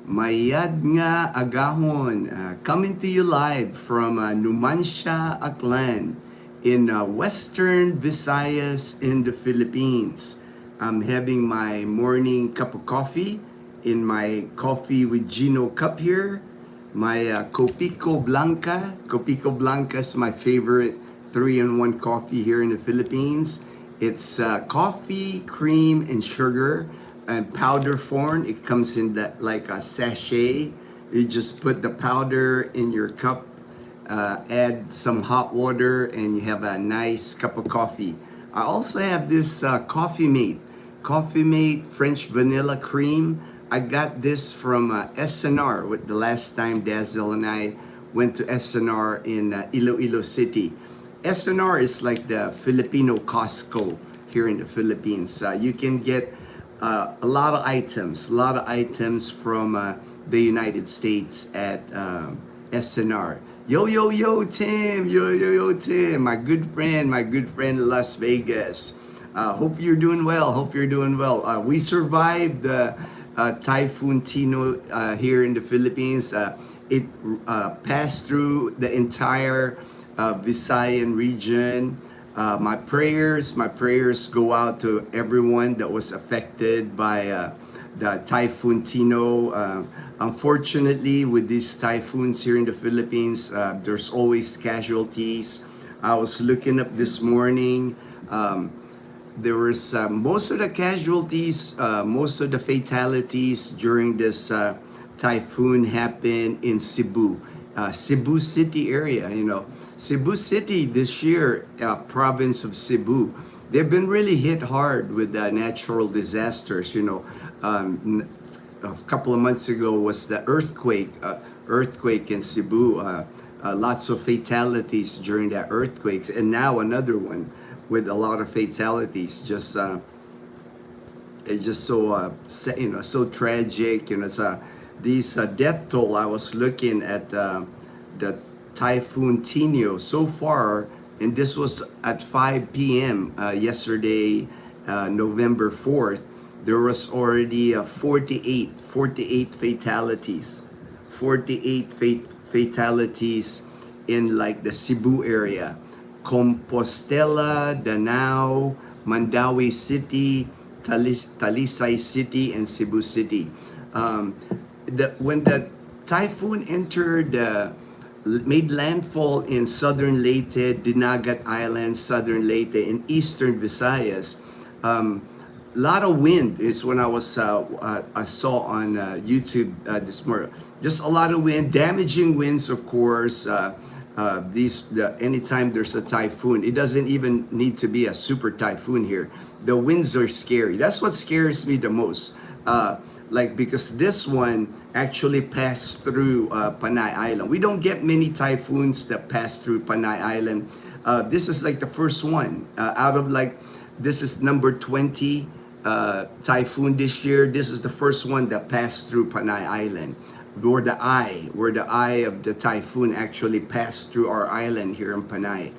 Mayad nga agahon, coming to you live from Numancia, Aklan in Western Visayas in the Philippines. I'm having my morning cup of coffee in my coffee with Gino cup here. My Copico Blanca. Copico Blanca is my favorite 3-in-1 coffee here in the Philippines. It's coffee, cream, and sugar and powder form. It comes in that like a sachet. You just put the powder in your cup, add some hot water, and you have a nice cup of coffee. I also have this Coffee Mate French Vanilla Cream. I got this from SNR with the last time Dazzle and I went to SNR in Iloilo City. SNR is like the Filipino Costco here in the Philippines. You can get a lot of items from the United States at SNR. Yo, Tim, my good friend in Las Vegas. Hope you're doing well. We survived the Typhoon Tino here in the Philippines. It passed through the entire Visayan region. My prayers go out to everyone that was affected by the Typhoon Tino. Unfortunately, with these typhoons here in the Philippines, there's always casualties. I was looking up this morning. There was most of the casualties, most of the fatalities during this typhoon happened in Cebu, Cebu City area. Cebu City this year, province of Cebu, they've been really hit hard with natural disasters. A couple of months ago was the earthquake in Cebu. Lots of fatalities during that earthquakes, and now another one with a lot of fatalities. It's just so so tragic. It's these death toll. I was looking at the Typhoon Tino so far, and this was at 5 p.m. Yesterday, November 4th. There was already 48 fatalities. 48 fatalities in like the Cebu area. Compostela, Danao, Mandawi City, Talisay City, and Cebu City. When the typhoon made landfall in southern Leyte, Dinagat Island, southern Leyte, in eastern Visayas, lot of wind is when I saw on YouTube this morning. Just a lot of wind, damaging winds, of course. Anytime there's a typhoon, it doesn't even need to be a super typhoon here. The winds are scary. That's what scares me the most. Because this one actually passed through Panay Island. We don't get many typhoons that pass through Panay Island. This is like the first one this is number 20 typhoon this year. This is the first one that passed through Panay Island, where the eye of the typhoon actually passed through our island here in Panay.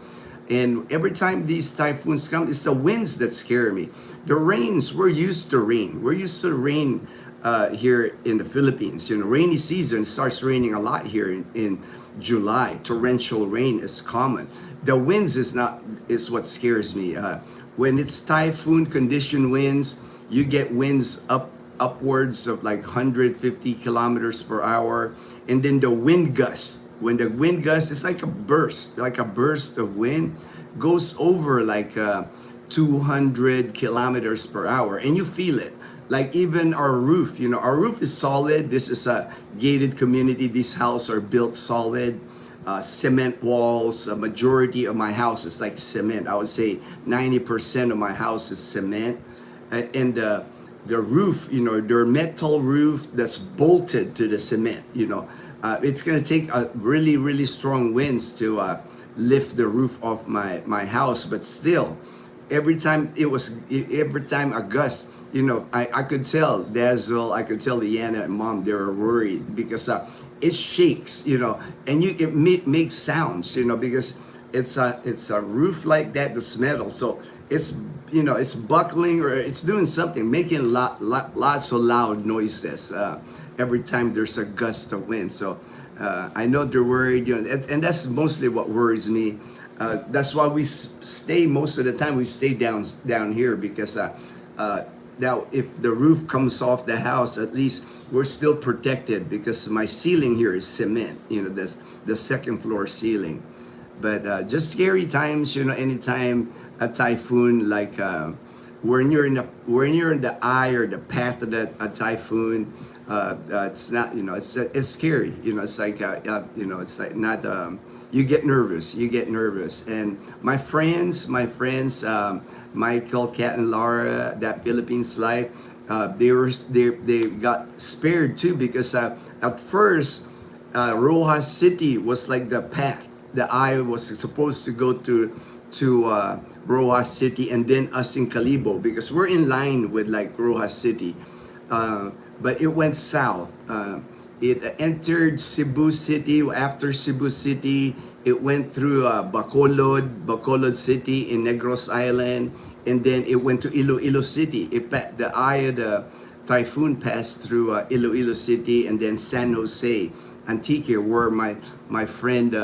And every time these typhoons come, it's the winds that scare me. The rains, we're used to rain. We're used to rain here in the Philippines. Rainy season starts raining a lot here in July. Torrential rain is common. The winds is what scares me. When it's typhoon condition winds, you get winds upwards of like 150 kilometers per hour, and then the wind gust. When the wind gust, it's like a burst of wind, goes over like 200 kilometers per hour, and you feel it. Like even our roof, our roof is solid. This is a gated community. These houses are built solid. Cement walls. A majority of my house is like cement. I would say 90% of my house is cement. And the roof, their metal roof that's bolted to the cement. It's gonna take a really, really strong winds to lift the roof off my house. But still, every time a gust, I could tell Dazzle, I could tell Liana and Mom, they were worried because it shakes, and it makes sounds, because it's a roof like that that's metal, so it's it's buckling or it's doing something, making lots of loud noises. every time there's a gust of wind. So I know they're worried, and that's mostly what worries me. That's why we stay most of the time. We stay down here because now if the roof comes off the house, at least we're still protected because my ceiling here is cement. The second floor ceiling. But just scary times. Anytime a typhoon like. When you're in the eye or the path of a typhoon, it's not, it's scary. It's like it's like not. You get nervous. And my friends, Michael, Kat, and Laura, that Philippines life, they got spared too because at first, Rojas City was like the path. The eye was supposed to go to Rojas City and then us in Calibo because we're in line with like Rojas City. But it went south. It entered Cebu City. After Cebu City, it went through Bacolod City in Negros Island, and then it went to Iloilo City. The eye of the typhoon passed through Iloilo City and then San Jose, Antique, where my friend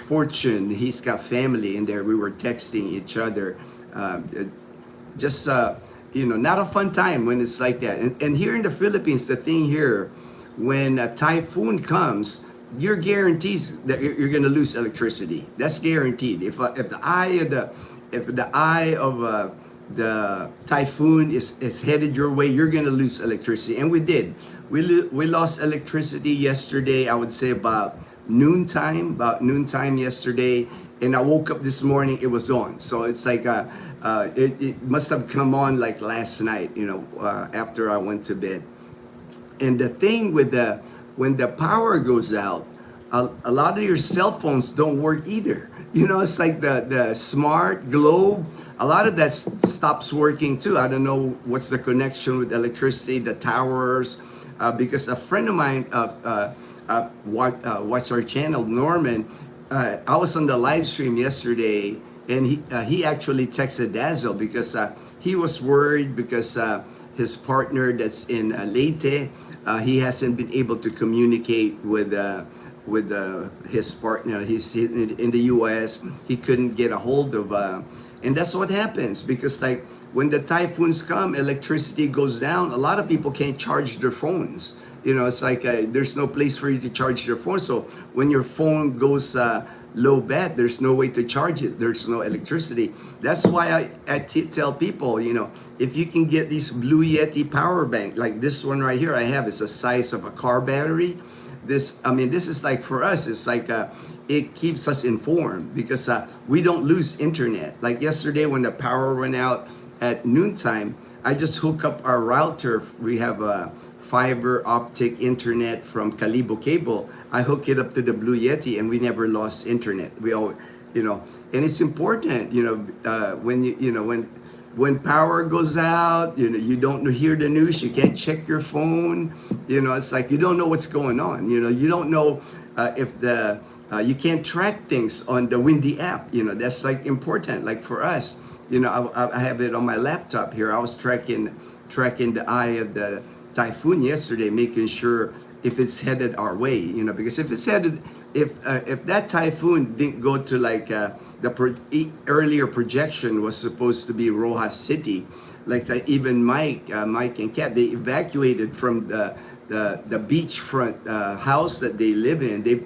Fortune, he's got family in there. We were texting each other. Just not a fun time when it's like that. And here in the Philippines, the thing here, when a typhoon comes, you're guaranteed that you're going to lose electricity. That's guaranteed. If the eye of the typhoon is headed your way, you're going to lose electricity. And we did. We lost electricity yesterday. I would say about noontime yesterday, and I woke up this morning, it was on. So it's like it must have come on like last night, after I went to bed. And the thing with when the power goes out, a lot of your cell phones don't work either. It's like the smart globe, a lot of that stops working too. I don't know what's the connection with electricity, the towers, because a friend of mine watch our channel, Norman. I was on the live stream yesterday, and he actually texted Dazzle because he was worried because his partner that's in Leyte, he hasn't been able to communicate with his partner. He's in the U.S. He couldn't get a hold of, and that's what happens because like when the typhoons come, electricity goes down. A lot of people can't charge their phones. It's like there's no place for you to charge your phone. So when your phone goes low bat, there's no way to charge it. There's no electricity. That's why I tell people, if you can get these Blue Yeti power bank, like this one right here I have, it's the size of a car battery. This is like for us, it's like it keeps us informed because we don't lose internet. Like yesterday when the power went out at noontime, I just hook up our router. We have a fiber optic internet from Calibo Cable. I hook it up to the Blue Yeti, and we never lost internet. We all, and it's important, when power goes out, you don't hear the news, you can't check your phone, it's like you don't know what's going on. You don't know if you can't track things on the Windy app. That's like important. Like for us, I have it on my laptop here. I was tracking the eye of the typhoon yesterday, making sure if it's headed our way, because if it's headed, if that typhoon didn't go to like earlier projection was supposed to be Rojas City, like even Mike and Kat, they evacuated from the beachfront house that they live in. They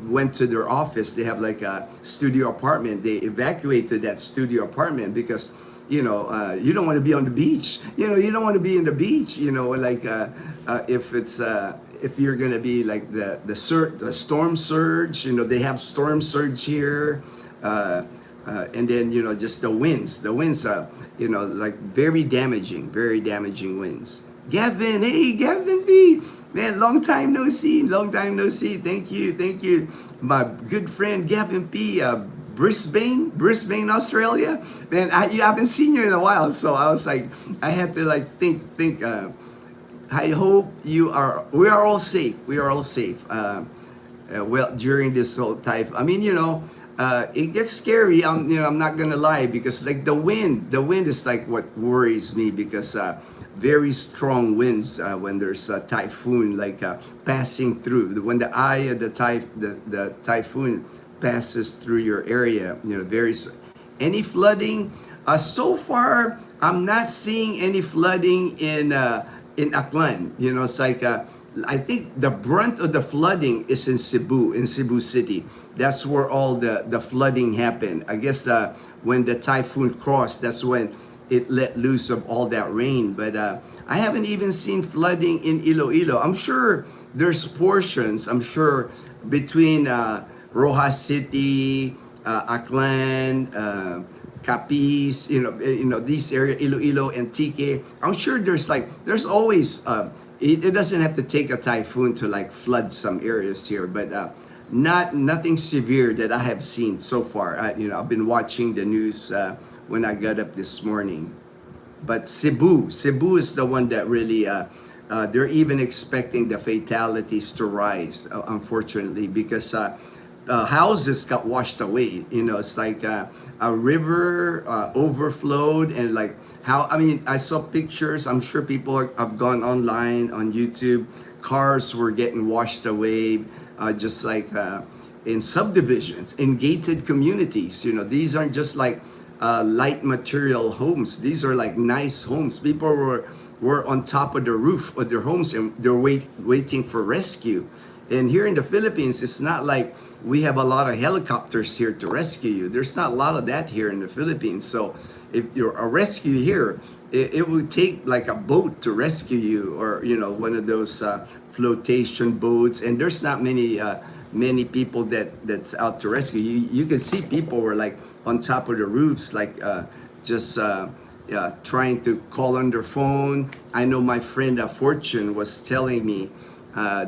went to their office. They have like a studio apartment. They evacuated that studio apartment because you don't want to be on the beach. You don't want to be in the beach. If you're gonna be like the storm surge. They have storm surge here, and then just the winds. The winds are like very damaging winds. Gavin, hey Gavin B, man, long time no see. Thank you, my good friend Gavin P. Brisbane, Australia. Man, I haven't seen you in a while, so I was like, I had to like think. I hope we are all safe. Well, during this whole typhoon. It gets scary. I'm not gonna lie because like the wind is like what worries me because very strong winds when there's a typhoon passing through. When the eye of the typhoon passes through your area, any flooding. So far, I'm not seeing any flooding in Aklan. It's I think the brunt of the flooding is in Cebu City. That's where all the flooding happened. I guess when the typhoon crossed, that's when it let loose of all that rain. But I haven't even seen flooding in Iloilo. I'm sure there's portions, I'm sure, between Rojas City, Aklan, Capiz, these area, Iloilo, Antique. I'm sure there's always, it doesn't have to take a typhoon to flood some areas here, but nothing severe that I have seen so far. I've been watching the news when I got up this morning. But Cebu is the one that really, they're even expecting the fatalities to rise, unfortunately, because houses got washed away. It's like a river overflowed, and I saw pictures. I'm sure people have gone online on YouTube. Cars were getting washed away, just in subdivisions, in gated communities. These aren't just light material homes. These are nice homes. People were on top of the roof of their homes, and they're waiting for rescue. And here in the Philippines, it's not like we have a lot of helicopters here to rescue you. There's not a lot of that here in the Philippines. So if you're a rescue here, it would take a boat to rescue you, or one of those flotation boats. And there's not many people that's out to rescue you. You can see people were on top of the roofs, just trying to call on their phone. I know my friend Fortune was telling me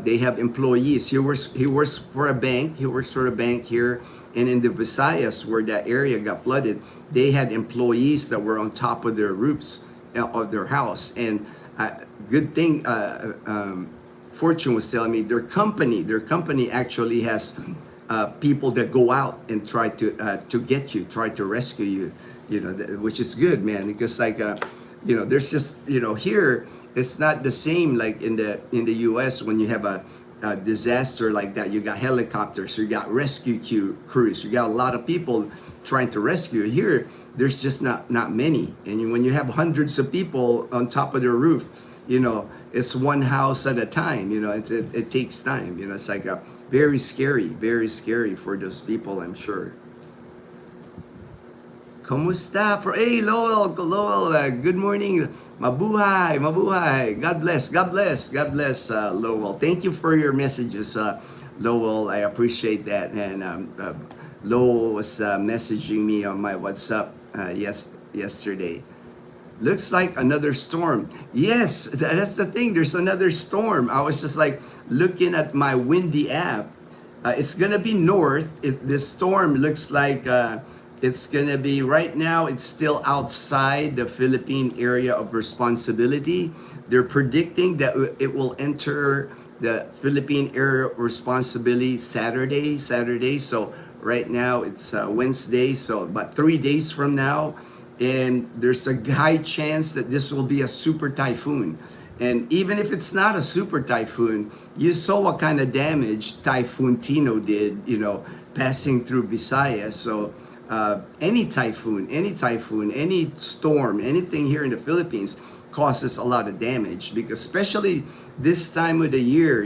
they have employees. He works for a bank. He works for a bank here, and in the Visayas, where that area got flooded, they had employees that were on top of their roofs of their house. And good thing, Fortune was telling me their company actually has people that go out and try to get you, try to rescue you. Which is good, man, because there's just here. It's not the same like in the U.S. when you have a disaster like that. You got helicopters, you got rescue crews, you got a lot of people trying to rescue. Here, there's just not many. And when you have hundreds of people on top of their roof, it's one house at a time. It takes time. It's very scary for those people, I'm sure. Kumusta? Hey, Lowell, good morning. Mabuhay. God bless, Lowell. Thank you for your messages, Lowell. I appreciate that. And Lowell was messaging me on my WhatsApp yesterday. Looks like another storm. Yes, that's the thing. There's another storm. I was just looking at my windy app. It's gonna be north. This storm looks like it's gonna be, right now it's still outside the Philippine area of responsibility. They're predicting that it will enter the Philippine area of responsibility Saturday. So right now it's Wednesday, so about 3 days from now. And there's a high chance that this will be a super typhoon. And even if it's not a super typhoon, you saw what kind of damage Typhoon Tino did, passing through Visayas. So any typhoon, any storm, anything here in the Philippines causes a lot of damage, because especially this time of the year,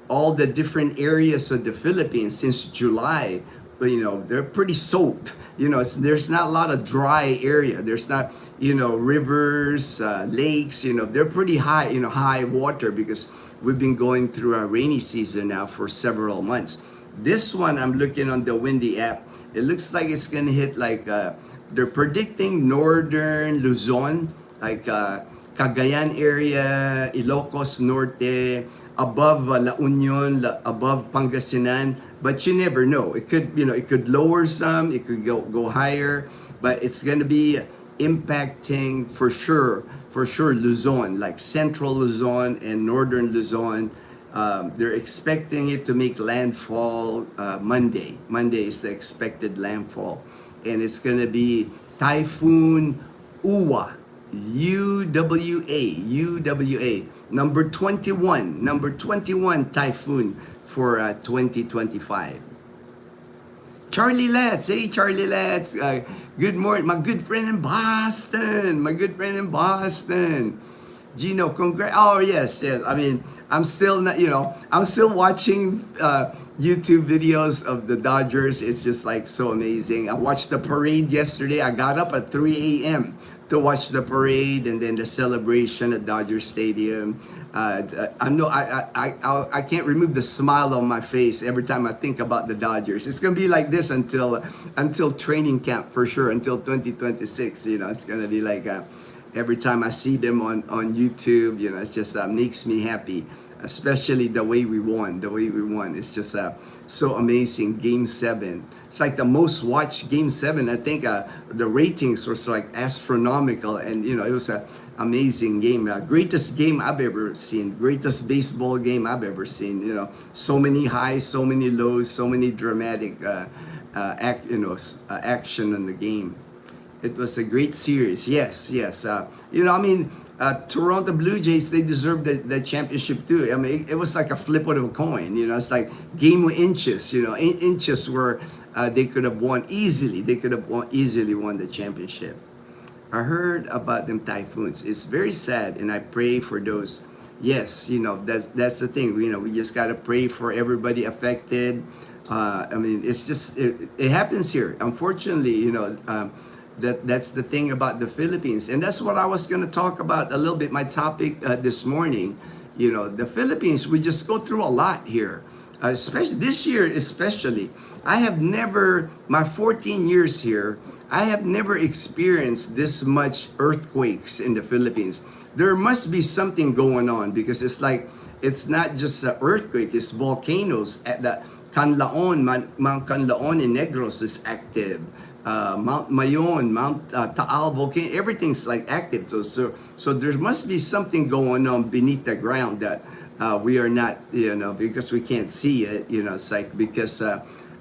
all the different areas of the Philippines since July, they're pretty soaked. There's not a lot of dry area. There's not, rivers, lakes, they're pretty high, high water, because we've been going through a rainy season now for several months. This one, I'm looking on the windy app. It looks like it's gonna hit they're predicting northern Luzon, Cagayan area, Ilocos Norte, above La Union, above Pangasinan. But you never know. It could, it could lower some, it could go higher, but it's gonna be impacting for sure Luzon, central Luzon and northern Luzon. They're expecting it to make landfall Monday. Monday is the expected landfall. And it's going to be Typhoon Uwa. UWA, number 21 typhoon for 2025. Charlie Letts, hey Charlie Letts, good morning, my good friend in Boston, Gino, congrats. Oh yes, yes. I mean, I'm still not, I'm still watching YouTube videos of the Dodgers. It's just like so amazing. I watched the parade yesterday. I got up at 3 a.m. to watch the parade and then the celebration at Dodger Stadium. I can't remove the smile on my face every time I think about the Dodgers. It's gonna be like this until training camp for sure, until 2026. It's gonna be like every time I see them on YouTube. It just makes me happy, especially the way we won. It's just so amazing. Game 7. It's like the most watched Game 7. I think the ratings were so like astronomical, and it was an amazing game. Greatest game I've ever seen. Greatest baseball game I've ever seen. So many highs, so many lows, so many dramatic action in the game. It was a great series. Yes. Toronto Blue Jays, they deserved the championship too. I mean, it was like a flip of a coin. It's like game of inches. Inches where they could have won easily. They could have easily won the championship. I heard about them typhoons. It's very sad, and I pray for those. Yes, that's the thing. We just gotta pray for everybody affected. It's just it happens here. Unfortunately, that's the thing about the Philippines, and that's what I was going to talk about a little bit. My topic this morning, the Philippines, we just go through a lot here, especially this year. I have never, my 14 years here, I have never experienced this much earthquakes in the Philippines. There must be something going on, because it's like it's not just an earthquake; it's volcanoes. At the Mount Canlaon in Negros is active. Mount Mayon, Mount Taal volcano, everything's like active. So there must be something going on beneath the ground that we are not, because we can't see it. It's like because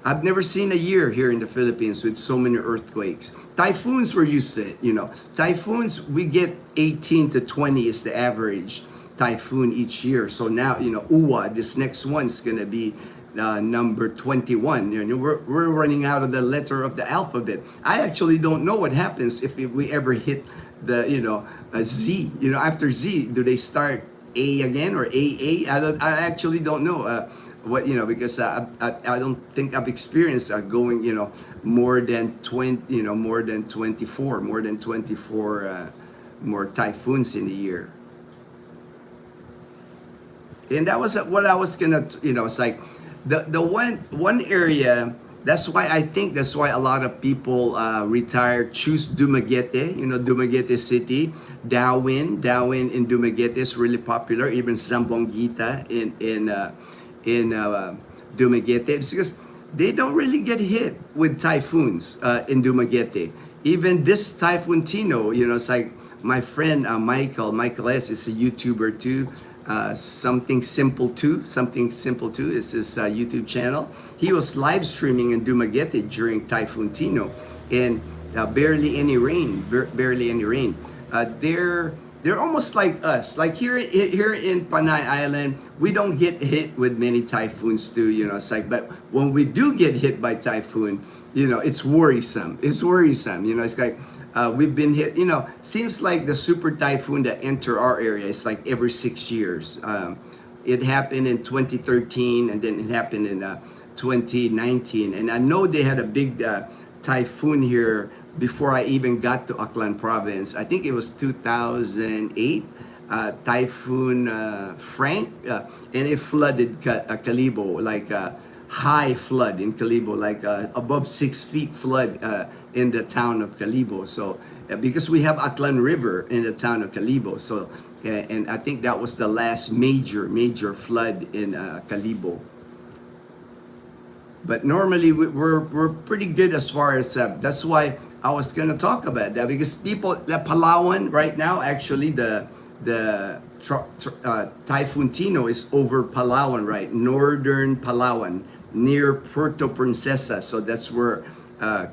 I've never seen a year here in the Philippines with so many earthquakes. Typhoons were used to it. Typhoons, we get 18 to 20 is the average typhoon each year. So now, Uwa, this next one's gonna be number 21. We're running out of the letter of the alphabet. I actually don't know what happens if we ever hit the a Z. After Z, do they start A again or AA? I actually don't know because I don't think I've experienced going more than 20 more than 24 more typhoons in a year. And that was what I was gonna it's like the one area. That's why a lot of people choose Dumaguete. Dumaguete City, Dawin in Dumaguete is really popular. Even Zamboanguita in Dumaguete, it's because they don't really get hit with typhoons in Dumaguete. Even this Typhoon Tino, it's like my friend Michael S. is a YouTuber too. Something simple too is his YouTube channel. He was live streaming in Dumaguete during Typhoon Tino, and barely any rain. They're almost like us. Like here in Panay Island, we don't get hit with many typhoons too. It's like, but when we do get hit by typhoon, it's worrisome. It's like. We've been hit, seems like the super typhoon that enter our area is like every 6 years. It happened in 2013, and then it happened in 2019. And I know they had a big typhoon here before I even got to Aklan province. I think it was 2008, Typhoon Frank, and it flooded Calibo, like a high flood in Calibo, like above 6 feet flood in the town of Calibo. So because we have Aklan River in the town of Calibo, so and I think that was the last major flood in Calibo. But normally we're pretty good as far as that's why I was gonna talk about that, because people, the Palawan right now, actually the Typhoon Tino is over Palawan, right? Northern Palawan, near Puerto Princesa. So that's where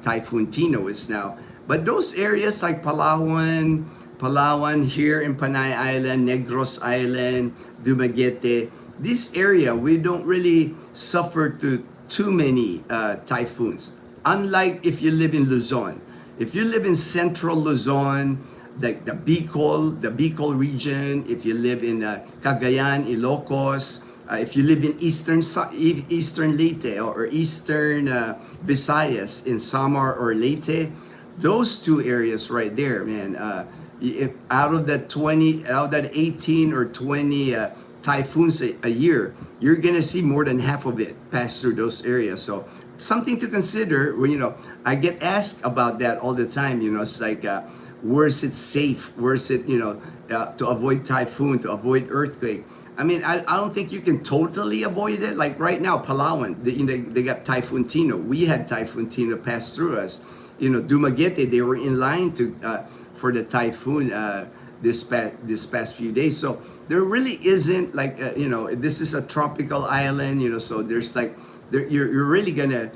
Typhoon Tino is now. But those areas like Palawan, Palawan, here in Panay Island, Negros Island, Dumaguete. This area, we don't really suffer to too many typhoons. Unlike if you live in Luzon. If you live in central Luzon, the Bicol region, if you live in Cagayan, Ilocos, if you live in eastern Leyte or eastern Visayas in Samar or Leyte, those two areas right there, man. If out of that 18 or 20 typhoons a year, you're gonna see more than half of it pass through those areas. So something to consider. I get asked about that all the time. It's like, where is it safe? Where is it, to avoid typhoon, to avoid earthquake? I mean, I don't think you can totally avoid it. Like right now, Palawan, they got Typhoon Tino. We had Typhoon Tino pass through us. Dumaguete, they were in line for the typhoon this past few days. So there really isn't like, this is a tropical island, so there's like, you're really gonna,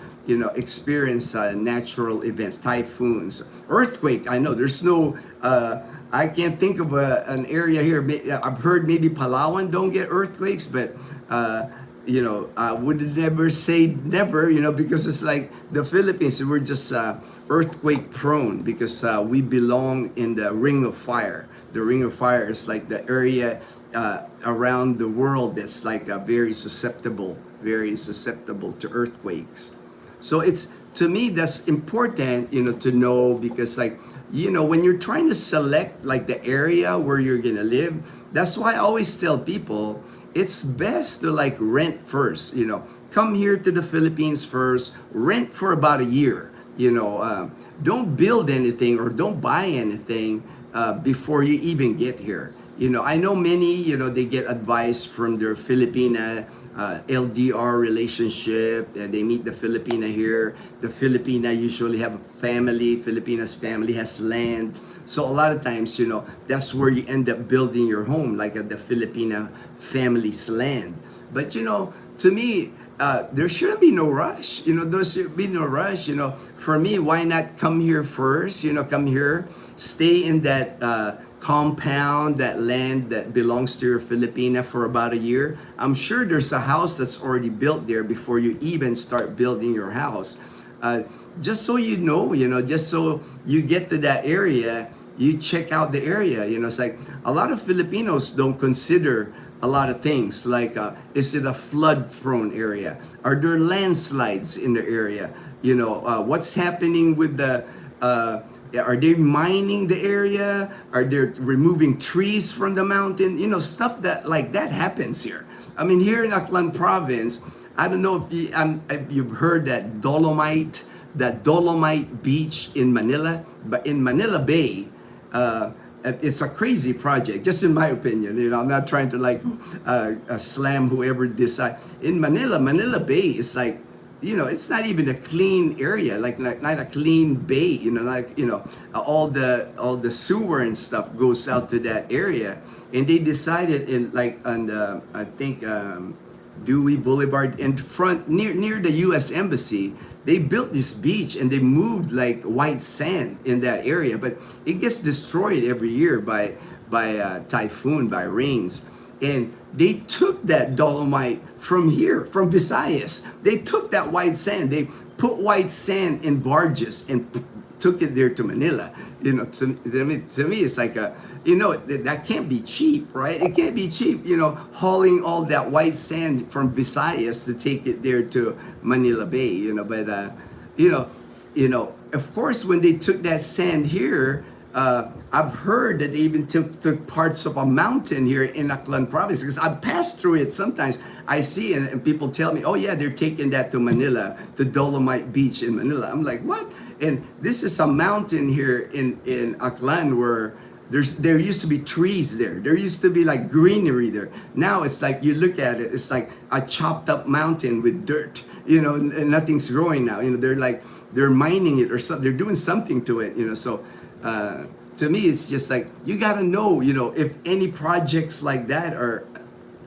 experience natural events, typhoons, earthquake. I know there's no, I can't think of an area here. I've heard maybe Palawan don't get earthquakes, but I would never say never, because it's like the Philippines, we're just earthquake prone because we belong in the Ring of Fire. The Ring of Fire is like the area around the world that's like very susceptible to earthquakes. So to me, that's important, to know, because like, when you're trying to select like the area where you're gonna live, that's why I always tell people it's best to like rent first. Come here to the Philippines first, rent for about a year. Don't build anything or don't buy anything before you even get here. I know many, they get advice from their Filipina LDR relationship. They meet the Filipina here. The Filipina usually have a family. Filipina's family has land. So a lot of times, that's where you end up building your home, like at the Filipina family's land. But, to me, there shouldn't be no rush. There should be no rush. For me, why not come here first? Come here, stay in that compound, that land that belongs to your Filipina for about a year. I'm sure there's a house that's already built there before you even start building your house. Just so just so you get to that area, you check out the area. It's like a lot of Filipinos don't consider a lot of things like, is it a flood prone area? Are there landslides in the area? What's happening with the, are they mining the area? Are they removing trees from the mountain? Stuff that happens here. I mean, here in Aklan province, I don't know if you've heard that Dolomite beach in Manila, but in Manila Bay, it's a crazy project, just in my opinion. I'm not trying to slam whoever decides. In Manila Bay is like, it's not even a clean area, like not a clean bay. All the sewer and stuff goes out to that area, and they decided I think Dewey Boulevard in front near the U.S. Embassy. They built this beach and they moved like white sand in that area, but it gets destroyed every year by typhoon, by rains. And they took that dolomite from here, from Visayas. They took that white sand. They put white sand in barges and took it there to Manila. To me, it's like that can't be cheap, right? It can't be cheap, hauling all that white sand from Visayas to take it there to Manila Bay, but of course, when they took that sand here, I've heard that they even took parts of a mountain here in Aklan province, because I've passed through it sometimes. I see and people tell me, oh yeah, they're taking that to Manila, to Dolomite Beach in Manila. I'm like, what? And this is a mountain here in Aklan where there used to be trees there. There used to be like greenery there. Now it's like, you look at it, it's like a chopped up mountain with dirt, and nothing's growing now. They're mining it or something. They're doing something to it, So to me, it's just like, you gotta know, if any projects like that are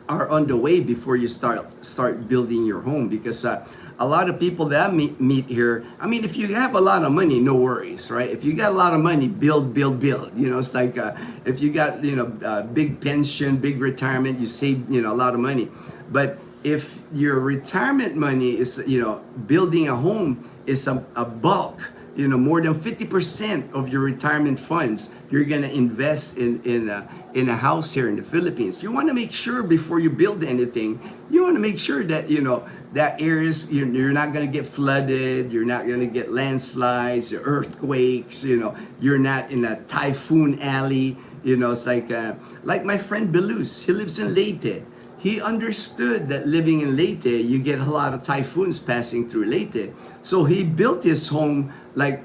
are on the way before you start building your home, because a lot of people that I meet here, I mean, if you have a lot of money, no worries, right? If you got a lot of money, build. You know, it's like if you got, you know, big pension, big retirement, you save, you know, a lot of money. But if your retirement money is, you know, building a home is a bulk, you know, more than 50% of your retirement funds, you're gonna invest in a house here in the Philippines. You want to make sure before you build anything, you want to make sure that, you know, that areas, you're not gonna get flooded, you're not gonna get landslides, or earthquakes, you know, you're not in a typhoon alley. You know, it's like my friend Belus, he lives in Leyte. He understood that living in Leyte, you get a lot of typhoons passing through Leyte. So he built his home like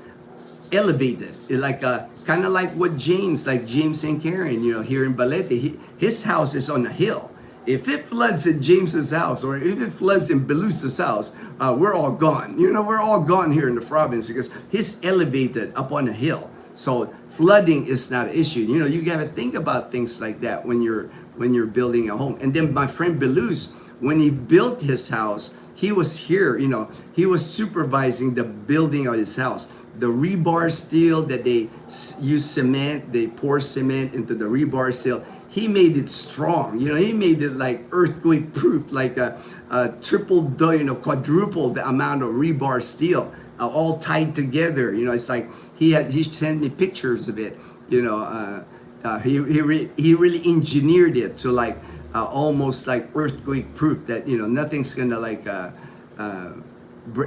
elevated, like kind of like what James and Karen, you know, here in Balete, his house is on a hill. If it floods at James's house, or if it floods in Belus's house, we're all gone. You know, we're all gone here in the province because he's elevated up on a hill. So flooding is not an issue. You know, you got to think about things like that when you're building a home. And then my friend Belus, when he built his house, he was here. You know, he was supervising the building of his house. The rebar steel that they use cement, they pour cement into the rebar steel. He made it strong. You know, he made it like earthquake proof, like a triple, you know, quadruple the amount of rebar steel, all tied together. You know, it's like he sent me pictures of it. You know, he really engineered it to like almost like earthquake proof, that, you know, nothing's gonna like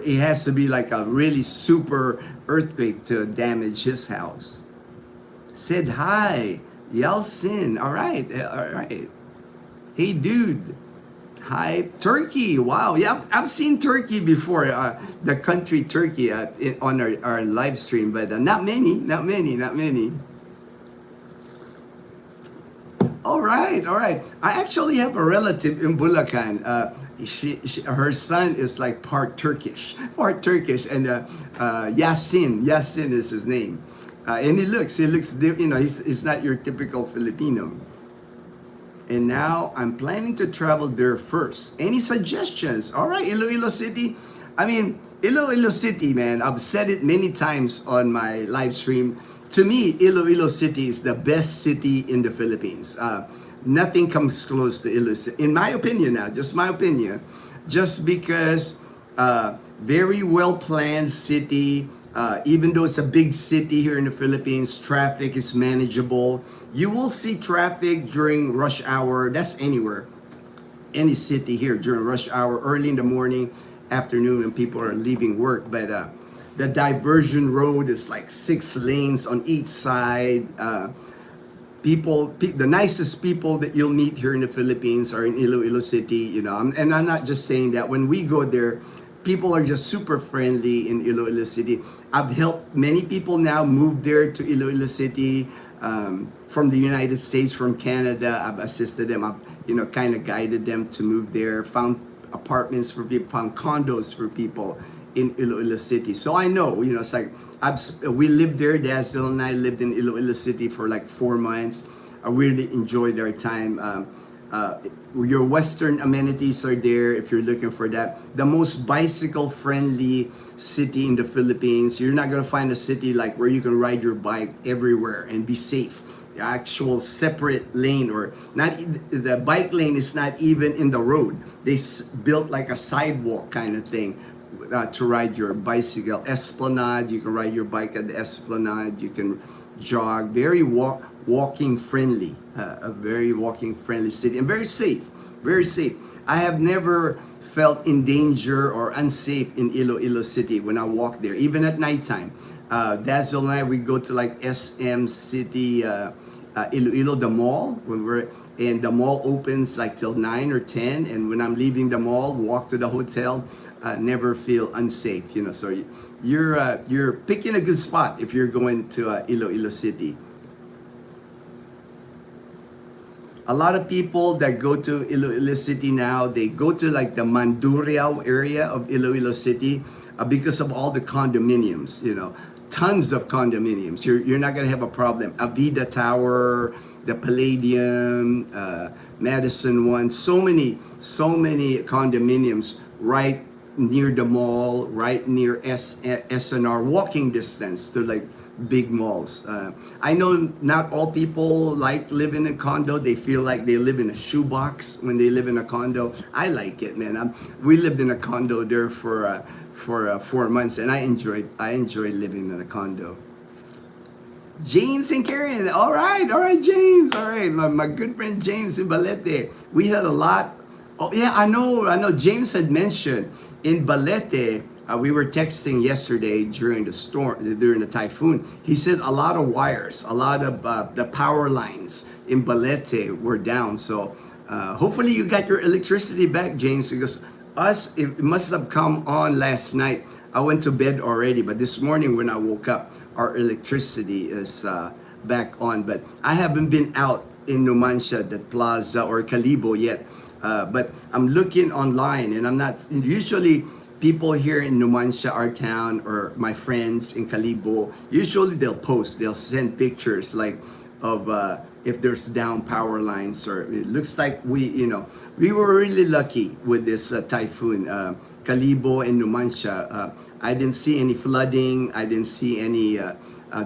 it has to be like a really super earthquake to damage his house. Said hi, Yeltsin. All right. Hey, dude. Hi, Turkey. Wow. Yeah, I've seen Turkey before, the country Turkey on our live stream, but not many. All right. I actually have a relative in Bulacan. Her son is like part Turkish, and Yasin is his name, and he looks, you know, he's not your typical Filipino. And now I'm planning to travel there first. Any suggestions? All right, Iloilo City. I mean, Iloilo City, man. I've said it many times on my live stream. To me, Iloilo City is the best city in the Philippines. Nothing comes close to Iloilo City, in my opinion now, just my opinion. Just because very well-planned city, even though it's a big city here in the Philippines, traffic is manageable. You will see traffic during rush hour. That's anywhere, any city here during rush hour, early in the morning, afternoon, when people are leaving work. But the diversion road is like 6 lanes on each side. The nicest people that you'll meet here in the Philippines are in Iloilo City, you know. And I'm not just saying that. When we go there, people are just super friendly in Iloilo City. I've helped many people now move there to Iloilo City, from the United States, from Canada. I've assisted them. I've, you know, kind of guided them to move there, found apartments for people, found condos for people in Iloilo City. So I know, you know, it's like, we lived there. Dazzle and I lived in Iloilo City for like 4 months. I really enjoyed our time. Your Western amenities are there if you're looking for that. The most bicycle-friendly city in the Philippines. You're not gonna find a city like where you can ride your bike everywhere and be safe. The actual separate lane, or not, the bike lane is not even in the road. They built like a sidewalk kind of thing to ride your bicycle. Esplanade, you can ride your bike at the Esplanade. You can jog. Very walking friendly, a very walking friendly city, and very safe. I have never felt in danger or unsafe in Iloilo City when I walk there, even at nighttime. Dazzle and I, we go to like SM City, Iloilo, the mall, and the mall opens like till 9 or 10. And when I'm leaving the mall, walk to the hotel, never feel unsafe, you know. So you're picking a good spot if you're going to Iloilo City. A lot of people that go to Iloilo City now, they go to like the Mandurriao area of Iloilo City because of all the condominiums, you know. Tons of condominiums. You're not gonna have a problem. Avida Tower, the Palladium, Madison one, so many condominiums right near the mall, right near SNR, walking distance to like big malls. I know not all people like living in a condo. They feel like they live in a shoebox when they live in a condo. I like it, man. We lived in a condo there for 4 months, and I enjoyed living in a condo. James and Karen, all right, James, all right, my good friend James in Balete. We had a lot. Oh yeah, I know. James had mentioned in Balete. We were texting yesterday during the storm, during the typhoon. He said a lot of wires, a lot of the power lines in Balete were down. So hopefully you got your electricity back, James, because it must have come on last night. I went to bed already, but this morning when I woke up, our electricity is back on. But I haven't been out in Numancia, the plaza or Calibo yet. But I'm looking online, and I'm not usually. People here in Numancia, our town, or my friends in Calibo, usually they'll send pictures like of if there's down power lines, or it looks like we were really lucky with this typhoon, Calibo and Numancia. I didn't see any flooding. I didn't see any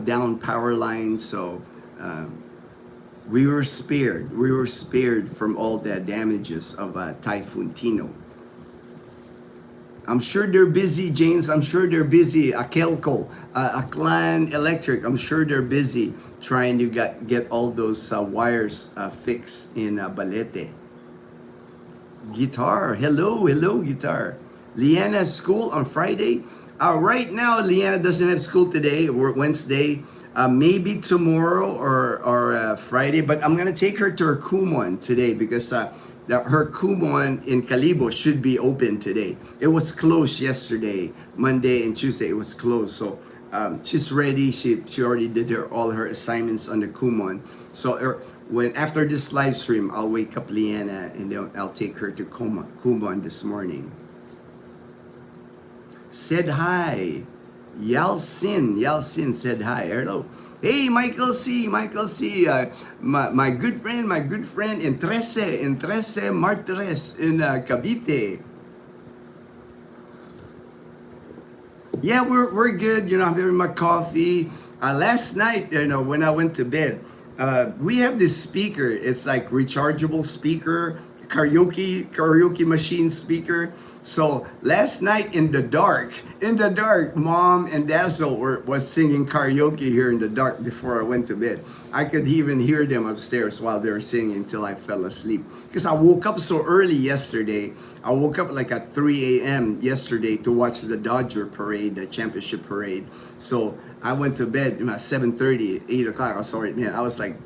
down power lines. So we were spared. We were spared from all the damages of Typhoon Tino. I'm sure they're busy, James. I'm sure they're busy. Akelco, Aklan Electric. I'm sure they're busy trying to get all those wires fixed in Balete. Guitar. Hello, guitar. Liana's school on Friday. Right now, Liana doesn't have school today or Wednesday. Maybe tomorrow or Friday. But I'm gonna take her to her Kumon today because her Kumon in Calibo should be open today. It was closed yesterday, Monday and Tuesday. It was closed, so she's ready. She already did all her assignments on the Kumon. So when after this live stream, I'll wake up Leanna and then I'll take her to Kumon this morning. Said hi, Yalcin said hi. Hello. Hey, Michael C. My good friend, Entrese Martres in Cavite. Yeah, we're good. I'm having my coffee. Last night, when I went to bed, we have this speaker. It's like rechargeable speaker, karaoke machine speaker. So last night in the dark, Mom and Dazzle was singing karaoke here in the dark before I went to bed. I could even hear them upstairs while they were singing until I fell asleep. Because I woke up so early yesterday. I woke up like at 3 a.m. yesterday to watch the Dodger parade, the championship parade. So I went to bed at 7:30, 8 o'clock. I saw it, man. I was like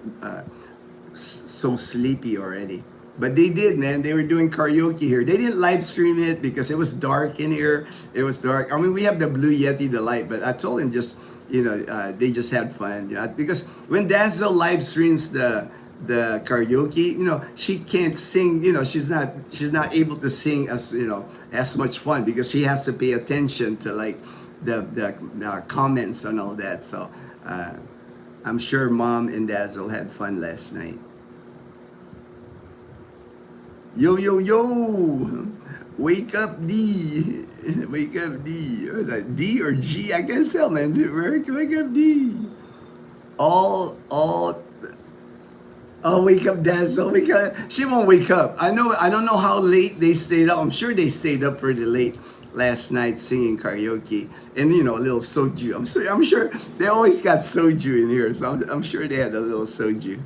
so sleepy already. But they did, man. They were doing karaoke here. They didn't live stream it because it was dark in here. It was dark. I mean, we have the Blue Yeti, the light, but I told him just, they just had fun. Because when Dazzle live streams the karaoke, she can't sing. She's not able to sing as much fun because she has to pay attention to like the comments and all that. So I'm sure Mom and Dazzle had fun last night. Yo, wake up D. Wake up D. Or is that D or G? I can't tell, man. Wake up D. Oh, wake up, Dazzle. Wake up. She won't wake up. I don't know how late they stayed up. I'm sure they stayed up pretty late last night singing karaoke. And a little soju. I'm sure they always got soju in here. So I'm sure they had a little soju.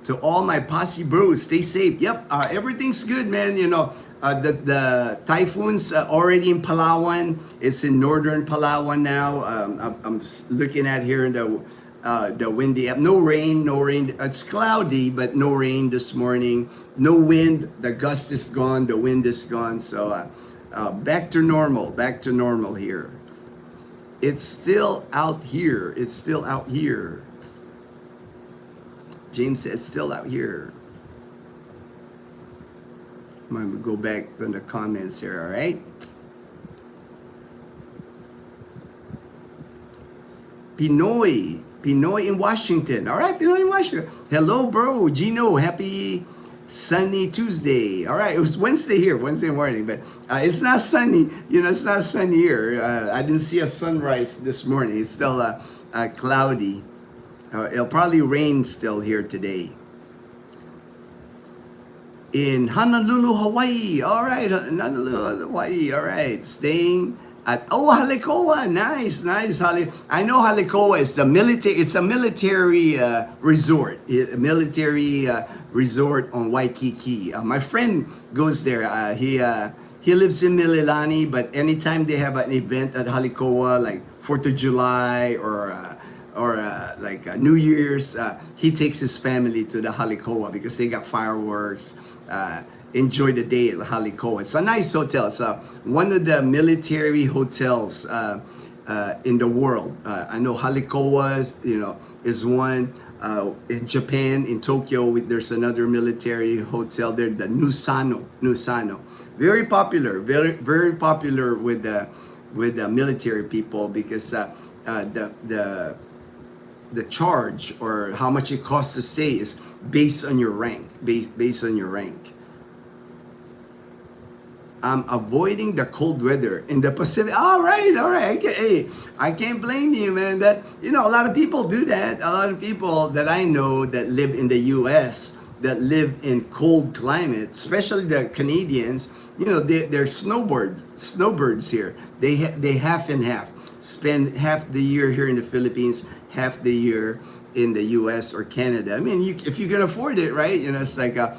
To all my posse bros, stay safe. Yep, everything's good, man. The typhoon's already in Palawan. It's in northern Palawan now. I'm looking at here in the windy. No rain. It's cloudy, but no rain this morning. No wind. The gust is gone. The wind is gone. So back to normal. Back to normal here. It's still out here. James says, still out here. I'm going to go back on the comments here, all right? Pinoy in Washington. All right, Pinoy in Washington. Hello, bro. Gino, happy Sunny Tuesday. All right, it was Wednesday here, Wednesday morning, but it's not sunny. It's not sunny here. I didn't see a sunrise this morning. It's still cloudy. It'll probably rain still here today. In Honolulu, Hawaii. All right, Honolulu, Hawaii. All right, staying at Halikoa. Nice. I know Halikoa is the military. It's a military resort. A military resort on Waikiki. My friend goes there. He lives in Mililani, but anytime they have an event at Halikoa, like 4th of July or New Year's, he takes his family to the Halikoa because they got fireworks. Enjoy the day at Halikoa. It's a nice hotel. It's one of the military hotels in the world. I know Halikoa, is one. In Japan, in Tokyo, there's another military hotel there, the Nusano. Very popular, very popular with the military people because the charge or how much it costs to stay is based on your rank. Based on your rank. I'm avoiding the cold weather in the Pacific. All right. I can't blame you, man. That a lot of people do that. A lot of people that I know that live in the U.S. that live in cold climate, especially the Canadians. They're snowbirds here. They half and half. Spend half the year here in the Philippines, half the year in the U.S. or Canada. I mean, if you can afford it, right? It's like I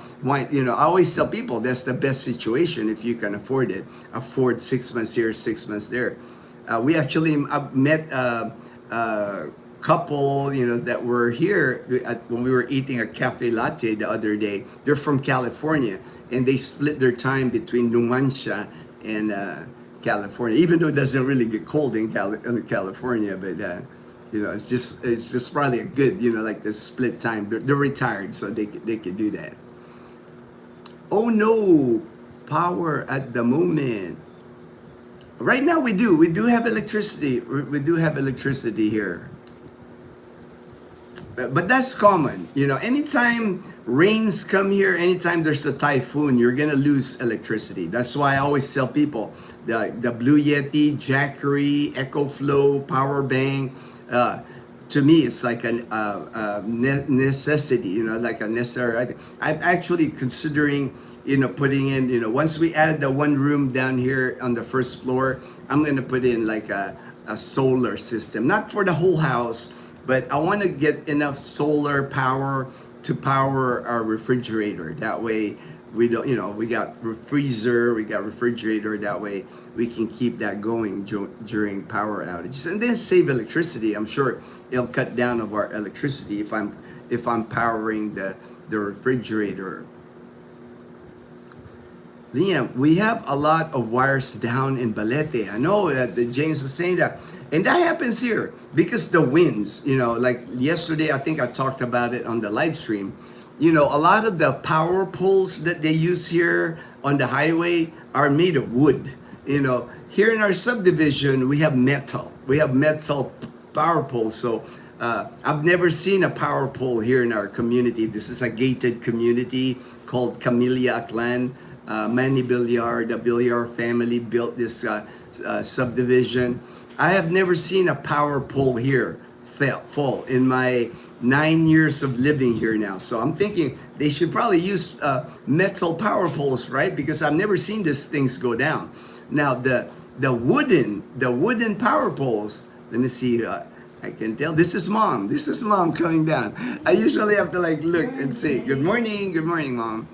always tell people that's the best situation if you can afford it. Afford 6 months here, 6 months there. We actually met a couple, that were here when we were eating a cafe latte the other day. They're from California, and they split their time between Numancia and California. Even though it doesn't really get cold in California, but. It's just probably a good, like the split time. They're retired, so they can do that. Oh no, power at the moment. Right now we do have electricity. We do have electricity here. But that's common. Anytime rains come here, anytime there's a typhoon, you're gonna lose electricity. That's why I always tell people the Blue Yeti, Jackery, EcoFlow, power bank. To me, it's like a necessity, like a necessary. I'm actually considering, putting in, once we add the one room down here on the first floor, I'm going to put in like a solar system, not for the whole house, but I want to get enough solar power to power our refrigerator. That way, we don't, we got freezer, we got refrigerator. That way, we can keep that going during power outages, and then save electricity. I'm sure it'll cut down of our electricity if I'm powering the refrigerator. Liam, we have a lot of wires down in Balete. I know that James was saying that, and that happens here because the winds. Like yesterday, I think I talked about it on the live stream. A lot of the power poles that they use here on the highway are made of wood. Here in our subdivision, we have metal. We have metal power poles. So I've never seen a power pole here in our community. This is a gated community called Camellia Clan. Manny Villar, the Villar family built this subdivision. I have never seen a power pole here fall in my 9 years of living here now. So I'm thinking they should probably use metal power poles, right? Because I've never seen these things go down. Now the wooden power poles. Let me see. I can tell. This is mom. This is mom coming down. I usually have to look and say good morning, mom.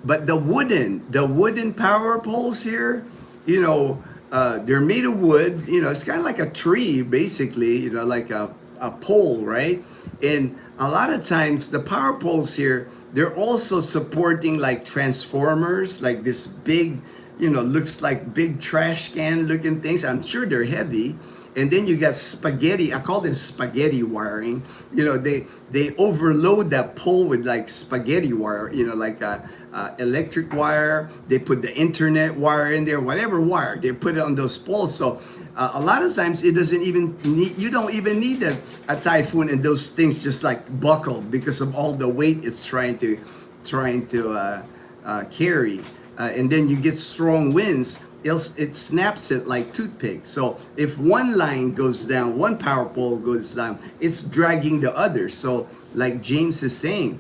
But the wooden power poles here, they're made of wood. It's kind of like a tree, basically. Like a pole, right? And a lot of times the power poles here, they're also supporting like transformers, like this big, looks like big trash can looking things. I'm sure they're heavy. And then you got spaghetti. I call them spaghetti wiring. They overload that pole with like spaghetti wire. Like a electric wire. They put the internet wire in there. Whatever wire they put it on those poles. So a lot of times it doesn't even need. You don't even need a typhoon and those things just like buckle because of all the weight it's trying to trying to carry, and then you get strong winds. It snaps it like toothpick. So if one line goes down, one power pole goes down, it's dragging the other. So like James is saying,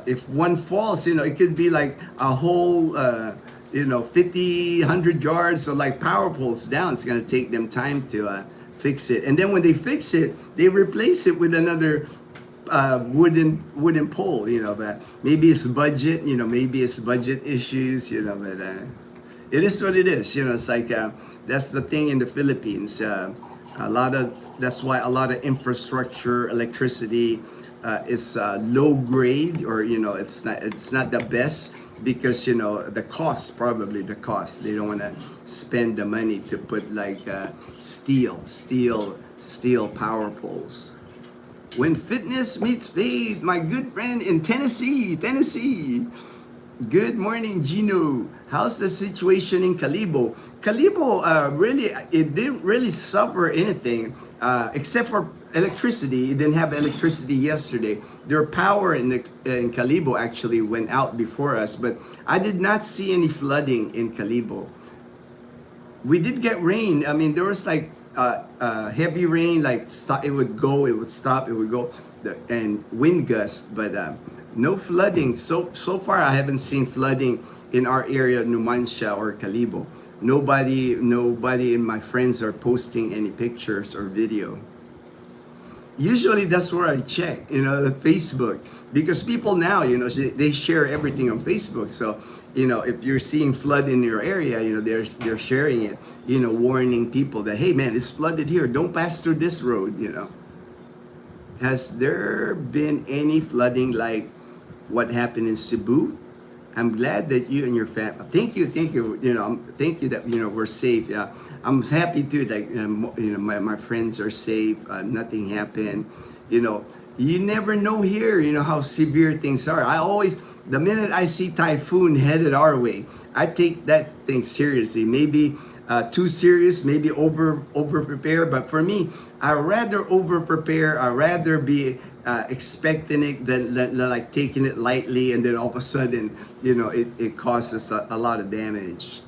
if one falls, it could be like a whole 50, 100 yards. So like power poles down, it's going to take them time to fix it. And then when they fix it, they replace it with another wooden pole. But maybe it's budget. Maybe it's budget issues. But it is what it is. It's like that's the thing in the Philippines. That's why a lot of infrastructure, electricity is low grade, or it's not the best, because the cost, probably the cost. They don't want to spend the money to put like steel power poles. When fitness meets faith, my good friend in Tennessee. Good morning, Gino. How's the situation in Calibo? Calibo, really, it didn't really suffer anything except for electricity. It didn't have electricity yesterday. Their power in Calibo actually went out before us, but I did not see any flooding in Calibo. We did get rain. I mean, there was like heavy rain, like it would go, it would stop, it would go, and wind gusts, but no flooding. So far, I haven't seen flooding in our area, Numancia or Calibo. Nobody in my friends are posting any pictures or video. Usually that's where I check, the Facebook, because people now, they share everything on Facebook. So, if you're seeing flood in your area, they're sharing it, warning people that, hey man, it's flooded here. Don't pass through this road, Has there been any flooding like what happened in Cebu? I'm glad that you and your family. Thank you. Thank you that we're safe. Yeah, I'm happy too. Like my friends are safe. Nothing happened. You never know here. How severe things are. The minute I see typhoon headed our way, I take that thing seriously. Maybe too serious. Maybe over prepare. But for me, I rather over prepare. I rather be expecting it than like taking it lightly, and then all of a sudden, it causes a lot of damage.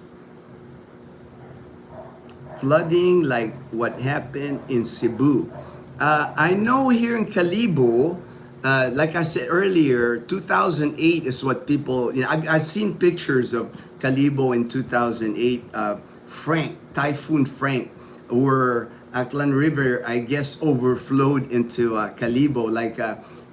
Flooding like what happened in Cebu. I know here in Calibo, like I said earlier, 2008 is what people, I've seen pictures of Calibo in 2008, Typhoon Frank, where Aklan River, I guess, overflowed into Calibo. Like,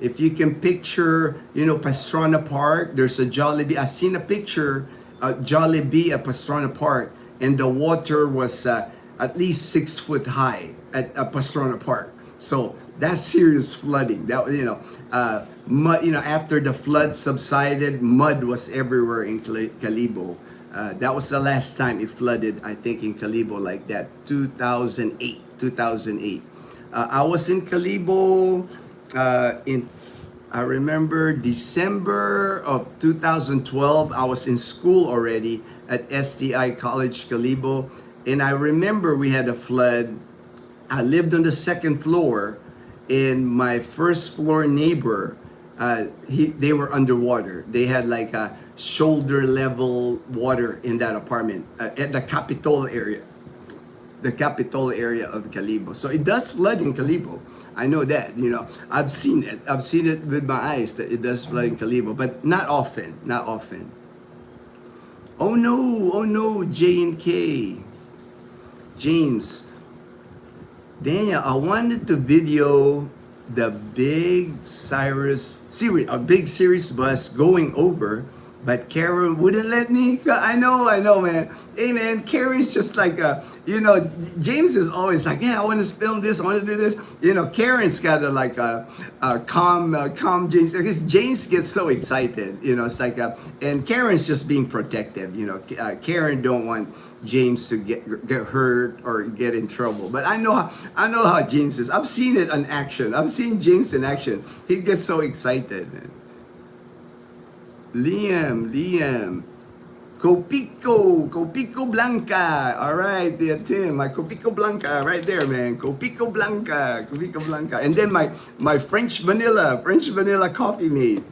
if you can picture, Pastrana Park, there's a Jollibee. I've seen a picture, Jollibee at Pastrana Park, and the water was at least 6 foot high at Pastrana Park. So that's serious flooding. That mud. After the flood subsided, mud was everywhere in Calibo. That was the last time it flooded, I think, in Calibo like that. 2008. I was in Calibo I remember December of 2012. I was in school already at STI College Calibo, and I remember we had a flood. I lived on the second floor, and my first floor neighbor, they were underwater. They had like a shoulder level water in that apartment at the Capitol area. The Capitol area of Calibo. So it does flood in Calibo. I know that, I've seen it. I've seen it with my eyes that it does flood in Calibo, but not often. Oh no, J and K. James. Daniel, I wanted to video the big Sirius bus going over, but Karen wouldn't let me. I know, man. Hey, man, Karen's just like, James is always like, yeah, I want to film this, I want to do this. Karen's got to calm James. Because James gets so excited, it's like, and Karen's just being protective. Karen don't want James to get hurt or get in trouble. But I know how James is. I've seen it in action. I've seen James in action. He gets so excited, man. Liam. Copico Blanca. All right, there, Tim. My Copico Blanca right there, man. Copico Blanca. And then my French vanilla coffee mate.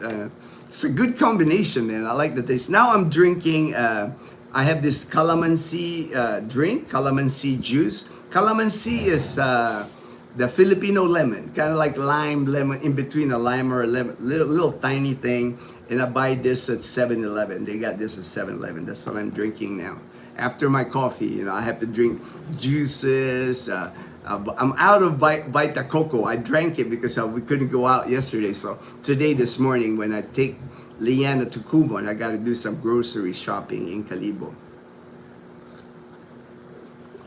It's a good combination, man. I like the taste. Now I'm drinking, I have this calamansi drink, calamansi juice. Calamansi is the Filipino lemon, kind of like lime lemon, in between a lime or a lemon, little tiny thing. And I buy this at 7-Eleven. They got this at 7-Eleven. That's what I'm drinking now. After my coffee, you know, I have to drink juices. I'm out of Vita Coco. I drank it because we couldn't go out yesterday. So today, this morning, when I take Liana to Kumon, I got to do some grocery shopping in Calibo.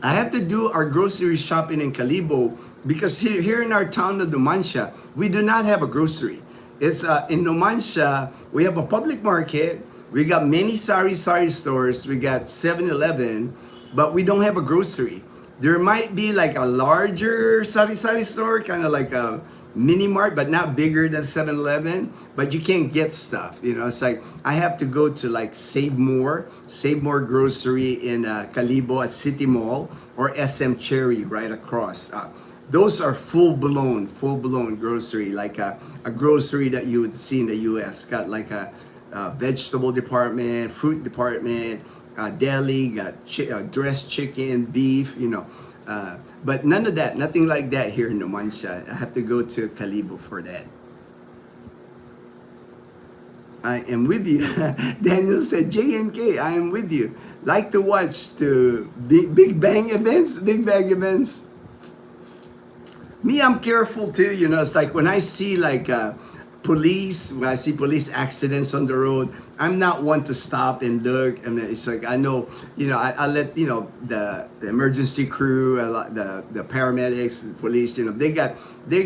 I have to do our grocery shopping in Calibo because here in our town of Numancia, we do not have a grocery. It's in Numancia, we have a public market. We got many sari-sari stores. We got 7-Eleven, but we don't have a grocery. There might be like a larger sari-sari store, kind of like a mini mart, but not bigger than 7-Eleven. But you can't get stuff. You know, it's like I have to go to like Save More Grocery in Calibo at City Mall or SM Cherry right across. Those are full-blown grocery, like a grocery that you would see in the U.S. Got like a vegetable department, fruit department, deli, got dressed chicken, beef, you know. But none of that, nothing like that here in Numancia. I have to go to Calibo for that. I am with you. Daniel said, JNK, I am with you. Like to watch the Big Bang events. Me, I'm careful too, you know. It's like when I see like when I see police accidents on the road, I'm not one to stop and look. I mean, it's like I know, you know, I let, you know, the emergency crew, the paramedics, the police, you know, they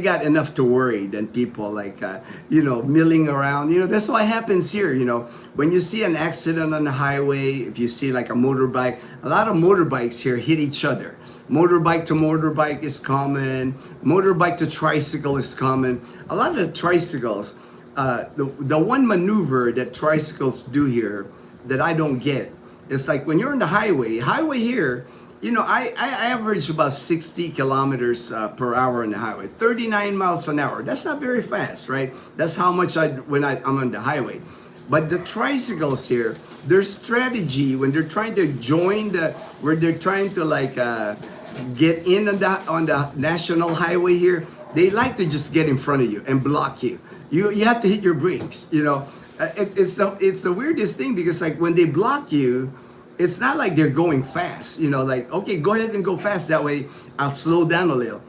got enough to worry than people like, you know, milling around. You know, that's what happens here. You know, when you see an accident on the highway, if you see like a motorbike, a lot of motorbikes here hit each other. Motorbike to motorbike is common. Motorbike to tricycle is common. A lot of the tricycles, the one maneuver that tricycles do here that I don't get, is like when you're on the highway here, you know, I average about 60 kilometers per hour on the highway, 39 miles an hour. That's not very fast, right? That's how much I'm on the highway. But the tricycles here, their strategy when they're trying to join where they're trying to like get in on the national highway here, they like to just get in front of you and block you. You have to hit your brakes. You know, it's the weirdest thing because like when they block you, it's not like they're going fast. You know, like okay, go ahead and go fast. That way, I'll slow down a little.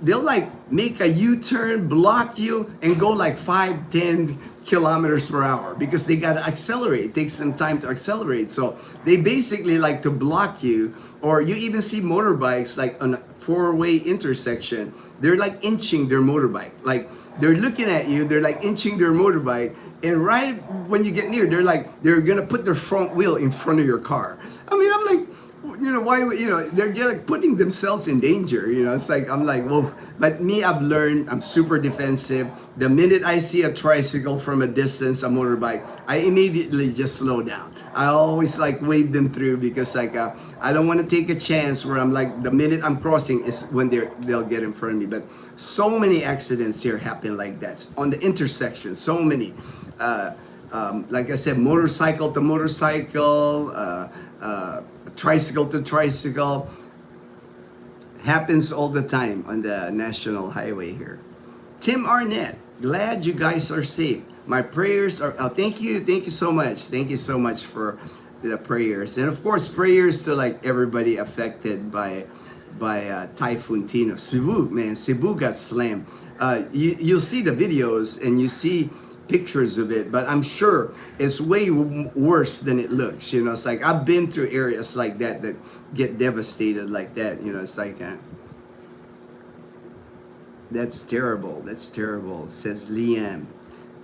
They'll like make a U-turn, block you, and go like 5-10 kilometers per hour because they got to accelerate. It takes some time to accelerate. So they basically like to block you, or you even see motorbikes like on a four-way intersection. They're like inching their motorbike. Like they're looking at you, they're like inching their motorbike. And right when you get near, they're gonna put their front wheel in front of your car. I mean, I'm like, you know, why, you know, they're like putting themselves in danger, you know. It's like, I'm like, whoa. But me, I've learned, I'm super defensive. The minute I see a tricycle from a distance, a motorbike, I immediately just slow down. I always like wave them through because like, I don't want to take a chance where I'm like, the minute I'm crossing is when they'll get in front of me. But so many accidents here happen like that on the intersection, so many. Like I said, motorcycle to motorcycle, tricycle to tricycle, happens all the time on the national highway here. Tim Arnett, glad you guys are safe. My prayers are, thank you so much. Thank you so much for the prayers. And of course, prayers to like everybody affected by Typhoon Tino. Cebu got slammed. You'll see the videos and you see pictures of it, but I'm sure it's way worse than it looks. You know, it's like I've been through areas like that get devastated like that. You know, it's like that's terrible. That's terrible. Says Liam.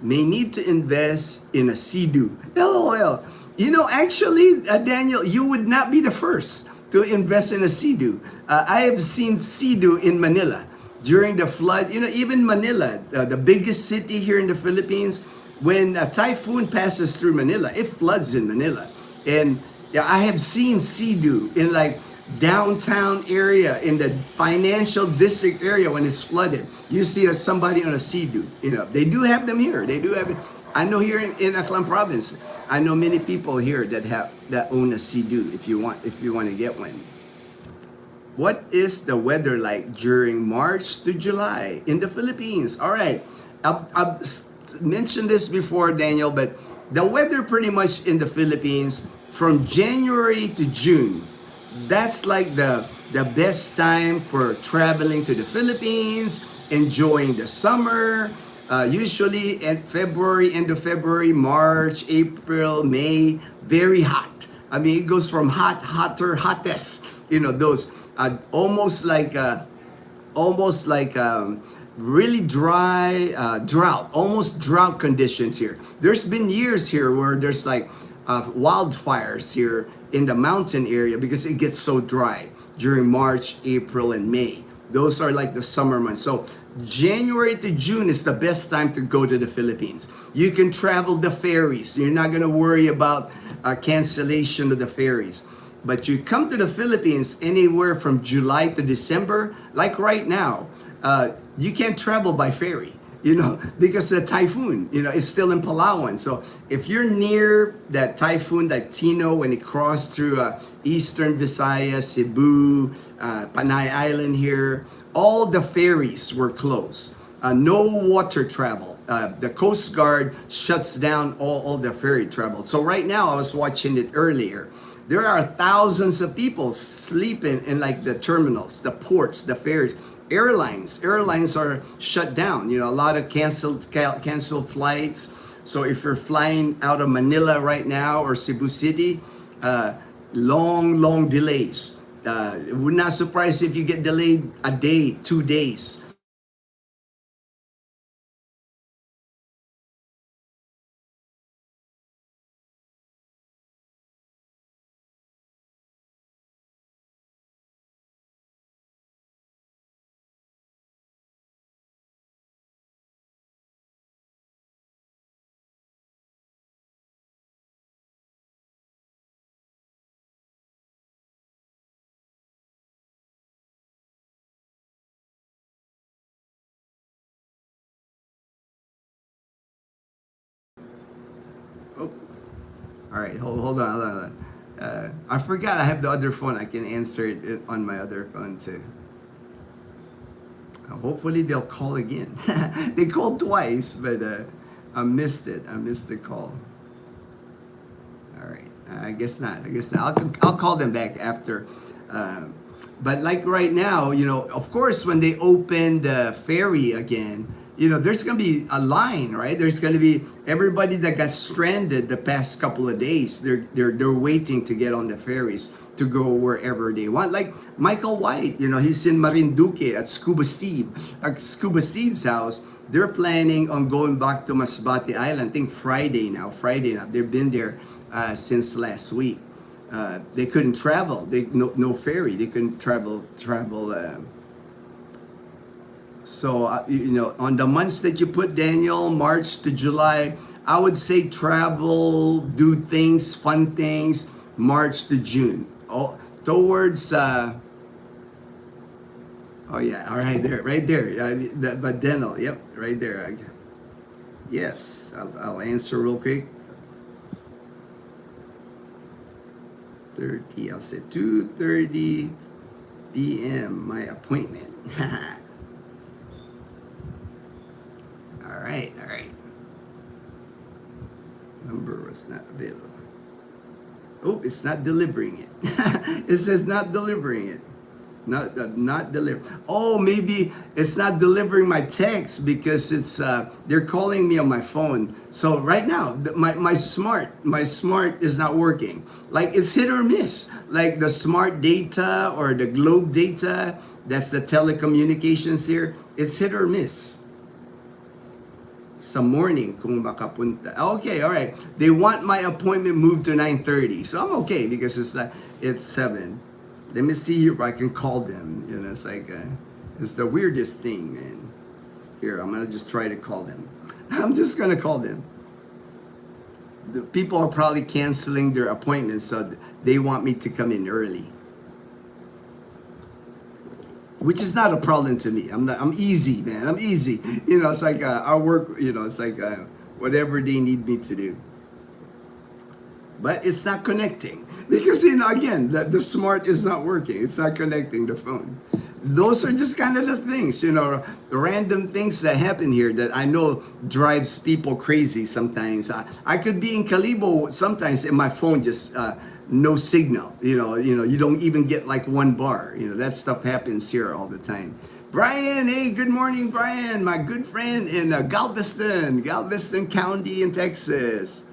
May need to invest in a Sea-Doo. LOL. You know, actually, Daniel, you would not be the first to invest in a Sea-Doo. I have seen Sea-Doo in Manila during the flood. You know, even Manila, the biggest city here in the Philippines, when a typhoon passes through Manila, it floods in Manila. And yeah, I have seen Sea-Doo in like downtown area, in the financial district area when it's flooded. You see somebody on a Sea-Doo. You know, they do have them here. They do have it. I know here in Aklan province, I know many people here that own a Sea-Doo if you want to get one. What is the weather like during March to July in the Philippines? All right, I've mentioned this before, Daniel, but the weather pretty much in the Philippines from January to June, that's like the best time for traveling to the Philippines, enjoying the summer. Usually at February, end of February, March, April, May, very hot. I mean, it goes from hot, hotter, hottest. You know, those almost like really dry drought, almost drought conditions here. There's been years here where there's like wildfires here in the mountain area because it gets so dry during March, April, and May. Those are like the summer months. So January to June is the best time to go to the Philippines. You can travel the ferries. You're not going to worry about cancellation of the ferries. But you come to the Philippines anywhere from July to December, like right now, you can't travel by ferry, because the typhoon, is still in Palawan. So if you're near that typhoon, that Tino, when it crossed through Eastern Visayas, Cebu, Panay Island here, all the ferries were closed. No water travel. The Coast Guard shuts down all the ferry travel. So right now, I was watching it earlier. There are thousands of people sleeping in like the terminals, the ports, the ferries. Airlines are shut down. A lot of canceled flights. So if you're flying out of Manila right now or Cebu City, long delays. It would not surprise if you get delayed a day, 2 days. Oh, all right, hold on. I forgot I have the other phone. I can answer it on my other phone too. Hopefully they'll call again. They called twice, but I missed it. I missed the call. All right. I guess not. I'll call them back after. But like right now, of course, when they open the ferry again, there's gonna be a line, right? There's gonna be everybody that got stranded the past couple of days. They're waiting to get on the ferries to go wherever they want. Like Michael White, he's in Marinduque at Scuba Steve's house. They're planning on going back to Masbate Island. I think Friday now. They've been there since last week. They couldn't travel. No ferry. They couldn't travel. So on the months that you put, Daniel, March to July, I would say travel, do things, fun things, March to June. Oh, towards. Oh yeah, all right there, right there. But Daniel, yep, right there. Yes, I'll answer real quick. 30, I'll say 2:30 p.m. my appointment. All right. Number was not available. Oh, it's not delivering it. It says not delivering it. Not deliver. Oh, maybe it's not delivering my text because it's they're calling me on my phone. So right now, my smart is not working. Like it's hit or miss. Like the smart data or the globe data, that's the telecommunications here. It's hit or miss. Sa morning kung makapunta. Okay, all right. They want my appointment moved to 9:30. So I'm okay because it's 7. Let me see if I can call them. It's like it's the weirdest thing, man. Here, I'm gonna just try to call them. I'm just gonna call them. The people are probably canceling their appointments, so they want me to come in early, which is not a problem to me. I'm easy, man. I'm easy. It's like our work. It's like whatever they need me to do. But it's not connecting because, you know, again, the smart is not working. It's not connecting the phone. Those are just kind of the things, you know, random things that happen here that I know drives people crazy sometimes. I could be in Calibo sometimes and my phone just no signal. You don't even get like one bar. You know, that stuff happens here all the time. Brian, hey, good morning, Brian, my good friend in Galveston County in Texas.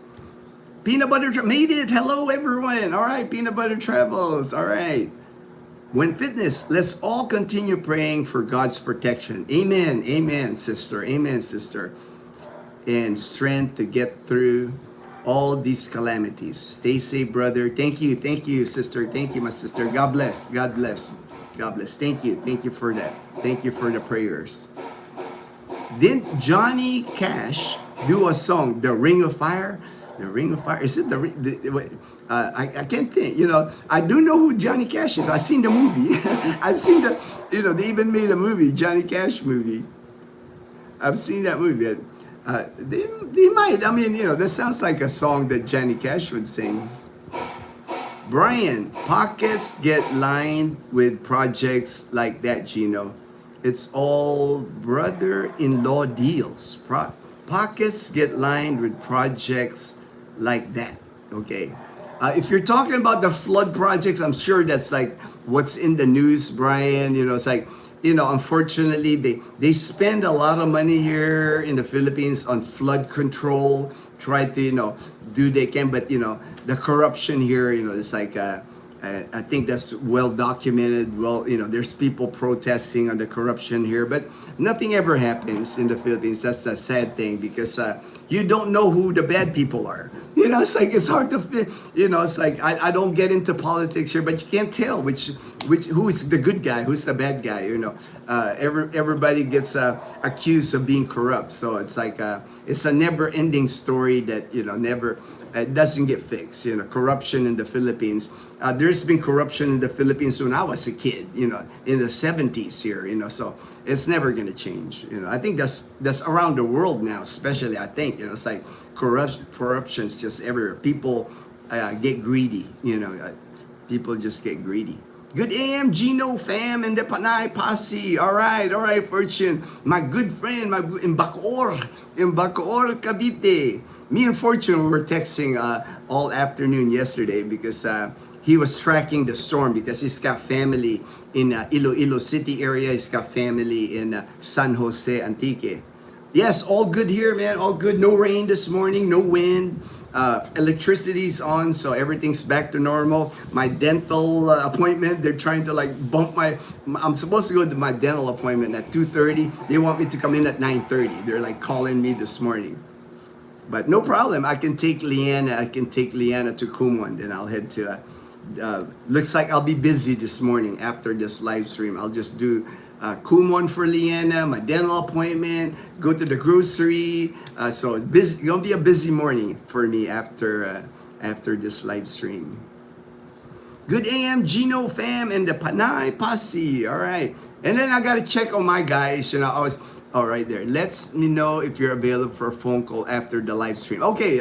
Peanut Butter made it. Hello, everyone. All right, Peanut Butter Travels. All right. When fitness, let's all continue praying for God's protection. Amen. Amen, sister. Amen, sister. And strength to get through all these calamities. Stay safe, brother. Thank you. Thank you, sister. Thank you, my sister. God bless. God bless. God bless. Thank you. Thank you for that. Thank you for the prayers. Didn't Johnny Cash do a song, The Ring of Fire? The Ring of Fire. Is it I can't think. You know, I do know who Johnny Cash is. I've seen the movie. I've seen they even made a movie, Johnny Cash movie. I've seen that movie. They might. I mean, you know, that sounds like a song that Johnny Cash would sing. Brian, pockets get lined with projects like that, Gino. It's all brother-in-law deals. Pockets get lined with projects like that. Okay. If you're talking about the flood projects, I'm sure that's like what's in the news, Brian. You know, it's like, you know, unfortunately, they spend a lot of money here in the Philippines on flood control, try to, you know, do they can, but, you know, the corruption here, you know, it's like, I think that's well documented. Well, you know, there's people protesting on the corruption here, but nothing ever happens in the Philippines. That's the sad thing because you don't know who the bad people are. You know, it's like it's hard to fit. You know, it's like I don't get into politics here, but you can't tell who's the good guy, who's the bad guy. You know, everybody gets accused of being corrupt. So it's like it's a never-ending story that, you know, never. It doesn't get fixed. You know, corruption in the Philippines. There's been corruption in the Philippines when I was a kid. You know, in the 70s here. You know, so it's never gonna change. You know, I think that's around the world now, especially. I think, you know, it's like corruption's just everywhere. People get greedy. You know, people just get greedy. Good AM, Gino fam and the Panay Posse. All right, Fortune. My good friend, in Bacoor, Cavite. Me and Fortune were texting all afternoon yesterday because he was tracking the storm because he's got family in Iloilo City area. He's got family in San Jose, Antique. Yes, all good here, man. All good. No rain this morning, no wind. Electricity's on, so everything's back to normal. My dental appointment, they're trying to like bump I'm supposed to go to my dental appointment at 2:30. They want me to come in at 9:30. They're like calling me this morning. But no problem. I can take Leanna to Kumon. Then I'll head to. Looks like I'll be busy this morning after this live stream. I'll just do Kumon for Leanna, my dental appointment, go to the grocery. So it's busy. Gonna be a busy morning for me after this live stream. Good AM, Gino fam and the Panay Posse. All right, and then I gotta check on my guys. You know, I was. All right, there. Let me know if you're available for a phone call after the live stream. Okay,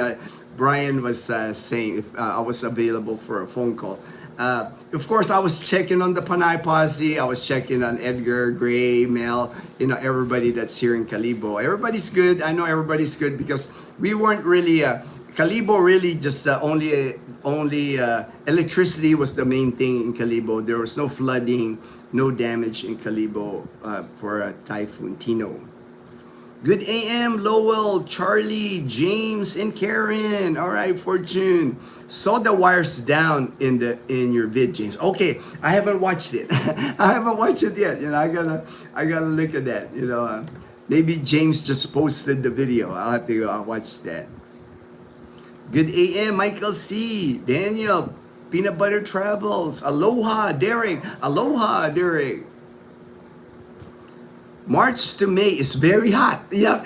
Brian was saying if I was available for a phone call. Of course, I was checking on the Panay Posse. I was checking on Edgar, Gray, Mel, you know, everybody that's here in Calibo. Everybody's good. I know everybody's good because we weren't really, Calibo really just only electricity was the main thing in Calibo. There was no flooding, no damage in Calibo for Typhoon Tino. Good AM, Lowell, Charlie, James, and Karen. All right, Fortune. Saw the wires down in your vid, James. Okay, I haven't watched it. I haven't watched it yet. You know, I gotta look at that. You know, maybe James just posted the video. I'll have to watch that. Good AM, Michael C, Daniel, Peanut Butter Travels. Aloha, Derek. Aloha, Derek. March to May is very hot. Yeah,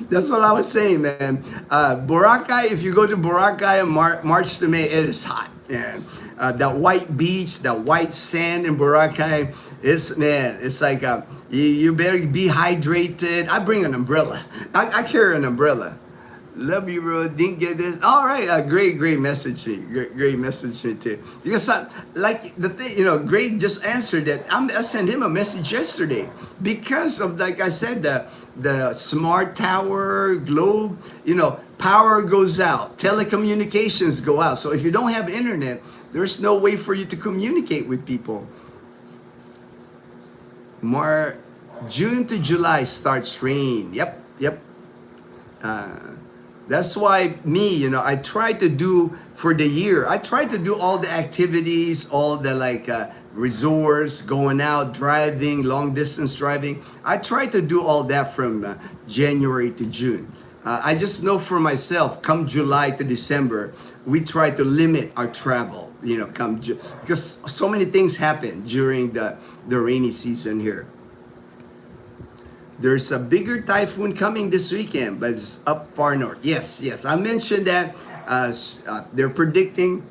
that's what I was saying, man. Boracay, if you go to Boracay March to May, it is hot, man. That white beach, that white sand in Boracay, it's like you better be hydrated. I bring an umbrella. I carry an umbrella. Love you, bro. Didn't get this. All right, great message me. Great message me too. Because like the thing, Greg just answered that. I sent him a message yesterday because of, like I said, the smart tower globe. Power goes out, telecommunications go out. So if you don't have internet, there's no way for you to communicate with people. June to July starts rain. Yep. That's why I try to do for the year. I try to do all the activities, all the resorts, going out, driving, long distance driving. I try to do all that from January to June. I just know for myself, come July to December, we try to limit our travel, because so many things happen during the rainy season here. There's a bigger typhoon coming this weekend, but it's up far north. Yes. I mentioned that they're predicting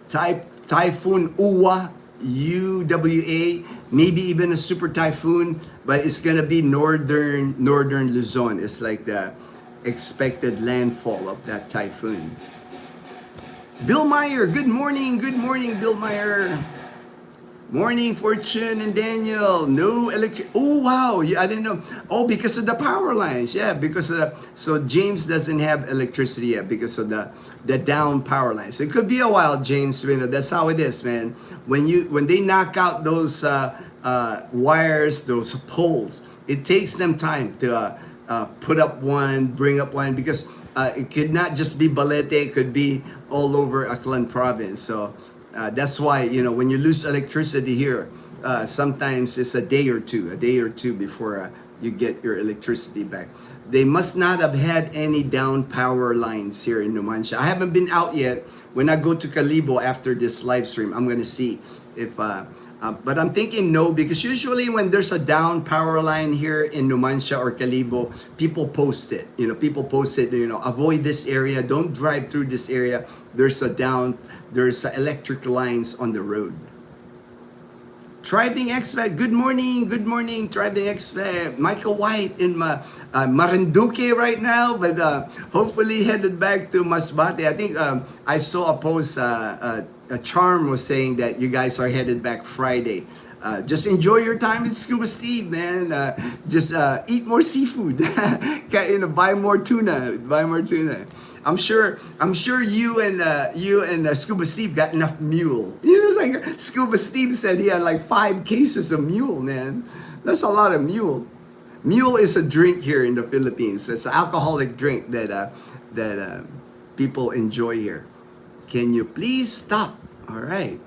Typhoon Uwa, UWA, maybe even a super typhoon, but it's gonna be northern Luzon. It's like the expected landfall of that typhoon. Bill Meyer, good morning, Bill Meyer. Morning, Fortune and Daniel. No electric. Oh, wow. I didn't know. Oh, because of the power lines. Yeah, because of so James doesn't have electricity yet because of the down power lines. It could be a while, James. That's how it is, man. When they knock out those wires, those poles, it takes them time to put up one, bring up one, because it could not just be Balete. It could be all over Aklan province. So that's why, when you lose electricity here, sometimes it's a day or two before you get your electricity back. They must not have had any down power lines here in Numancia. I haven't been out yet. When I go to Calibo after this live stream, I'm going to see if, but I'm thinking no, because usually when there's a down power line here in Numancia or Calibo, people post it. Avoid this area, don't drive through this area. There's electric lines on the road. Driving Expert, good morning, Driving Expert. Michael White in Marinduque right now, but hopefully headed back to Masbate. I think I saw a post, a Charm was saying that you guys are headed back Friday. Just enjoy your time with Scuba Steve, man. Just eat more seafood. Buy more tuna. I'm sure you and Scuba Steve got enough mule. It's like Scuba Steve said he had like 5 cases of mule, man. That's a lot of mule. Mule is a drink here in the Philippines. It's an alcoholic drink that people enjoy here. Can you please stop? All right.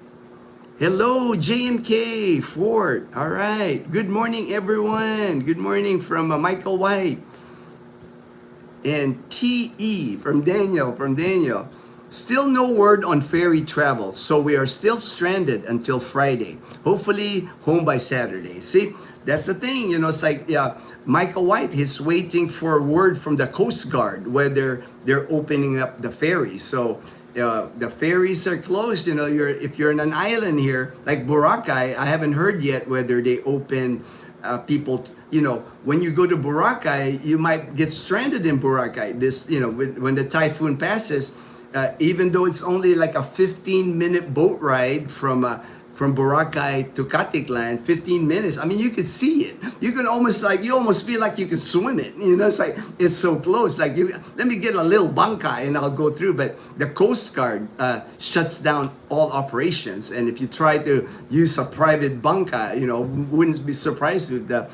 Hello, JMK Fort. All right. Good morning, everyone. Good morning from Michael White. And TE from Daniel. Still no word on ferry travel, so we are still stranded until Friday. Hopefully home by Saturday. See, that's the thing, it's like, Michael White, he's waiting for word from the Coast Guard whether they're opening up the ferries. So the ferries are closed. If you're in an island here like Boracay, I haven't heard yet whether they open people. When you go to Boracay, you might get stranded in Boracay. When the typhoon passes, even though it's only like a 15-minute boat ride from Boracay to Caticlan, 15 minutes. I mean, you could see it. You can almost feel like you can swim it. It's like, it's so close. Like, let me get a little banca and I'll go through. But the Coast Guard shuts down all operations. And if you try to use a private banca, wouldn't be surprised if the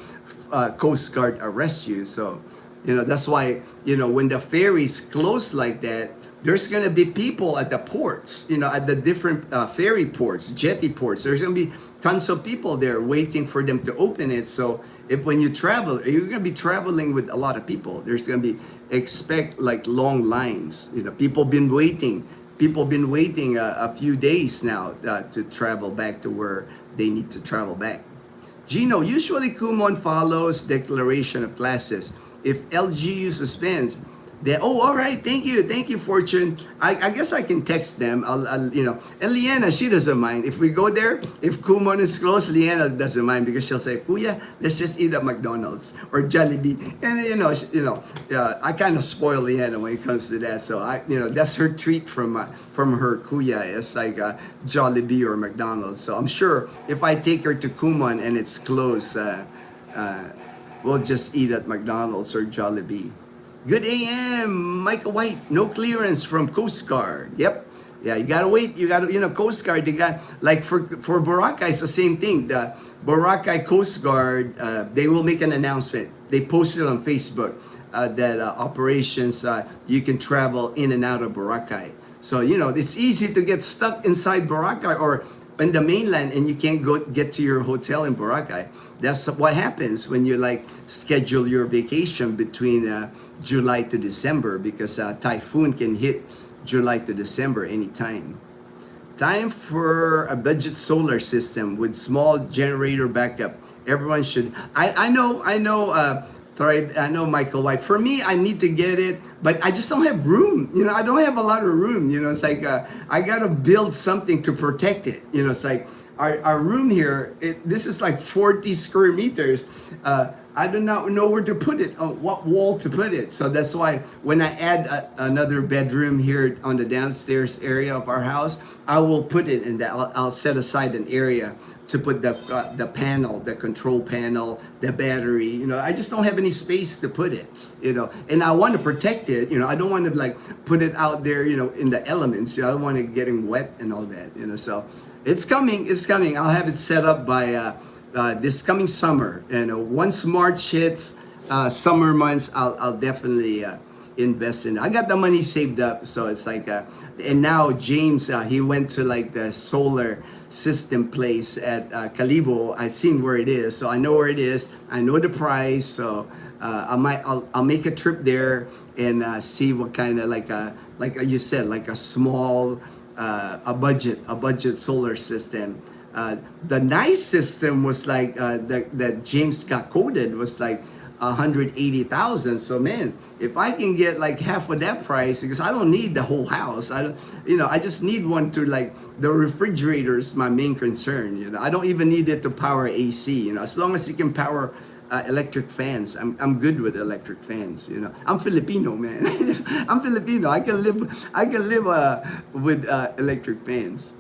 Coast Guard arrest you. So, that's why, when the ferries close like that, there's going to be people at the ports, at the different ferry ports, jetty ports. There's going to be tons of people there waiting for them to open it. So when you travel, you're going to be traveling with a lot of people. There's going to be, expect like long lines. People been waiting a few days now to travel back to where they need to travel back. Gino, usually Kumon follows declaration of classes. If LGU suspends, Oh, all right. Thank you, Fortune. I guess I can text them. And Leanna, she doesn't mind if we go there. If Kumon is closed, Leanna doesn't mind because she'll say, "Kuya, let's just eat at McDonald's or Jollibee." And I kind of spoil Leanna when it comes to that. So that's her treat from her Kuya. It's like Jollibee or McDonald's. So I'm sure if I take her to Kumon and it's closed, we'll just eat at McDonald's or Jollibee. Good AM, Michael White. No clearance from Coast Guard. Yep. Yeah, you gotta wait. Coast Guard. They got like for Boracay, it's the same thing. The Boracay Coast Guard, they will make an announcement. They posted on Facebook that operations you can travel in and out of Boracay. So it's easy to get stuck inside Boracay or in the mainland and you can't get to your hotel in Boracay. That's what happens when you schedule your vacation between July to December because typhoon can hit July to December anytime. Time for a budget solar system with small generator backup. Everyone should. I know. I know Michael White. For me, I need to get it, but I just don't have room. I don't have a lot of room. It's like I gotta build something to protect it. It's like our room here. This is like 40 square meters. I do not know where to put it, on what wall to put it. So that's why when I add another bedroom here on the downstairs area of our house, I will put it in that. I'll set aside an area to put the panel, the control panel, the battery. I just don't have any space to put it. And I want to protect it. I don't want to put it out there. In the elements. I don't want it getting wet and all that. So it's coming. It's coming. I'll have it set up by this coming summer. Once March hits, summer months, I'll definitely invest in it. I got the money saved up, so it's like. And now James, he went to the solar system place at Calibo. I seen where it is, so I know where it is. I know the price, so I'll make a trip there and see what kind of like you said, like a small a budget solar system. The nice system was that James got quoted was 180,000. So man, if I can get half of that price, because I don't need the whole house. I just need one to the refrigerator is my main concern. I don't even need it to power AC. As long as it can power electric fans, I'm good with electric fans. I'm Filipino, man. I'm Filipino. I can live with electric fans.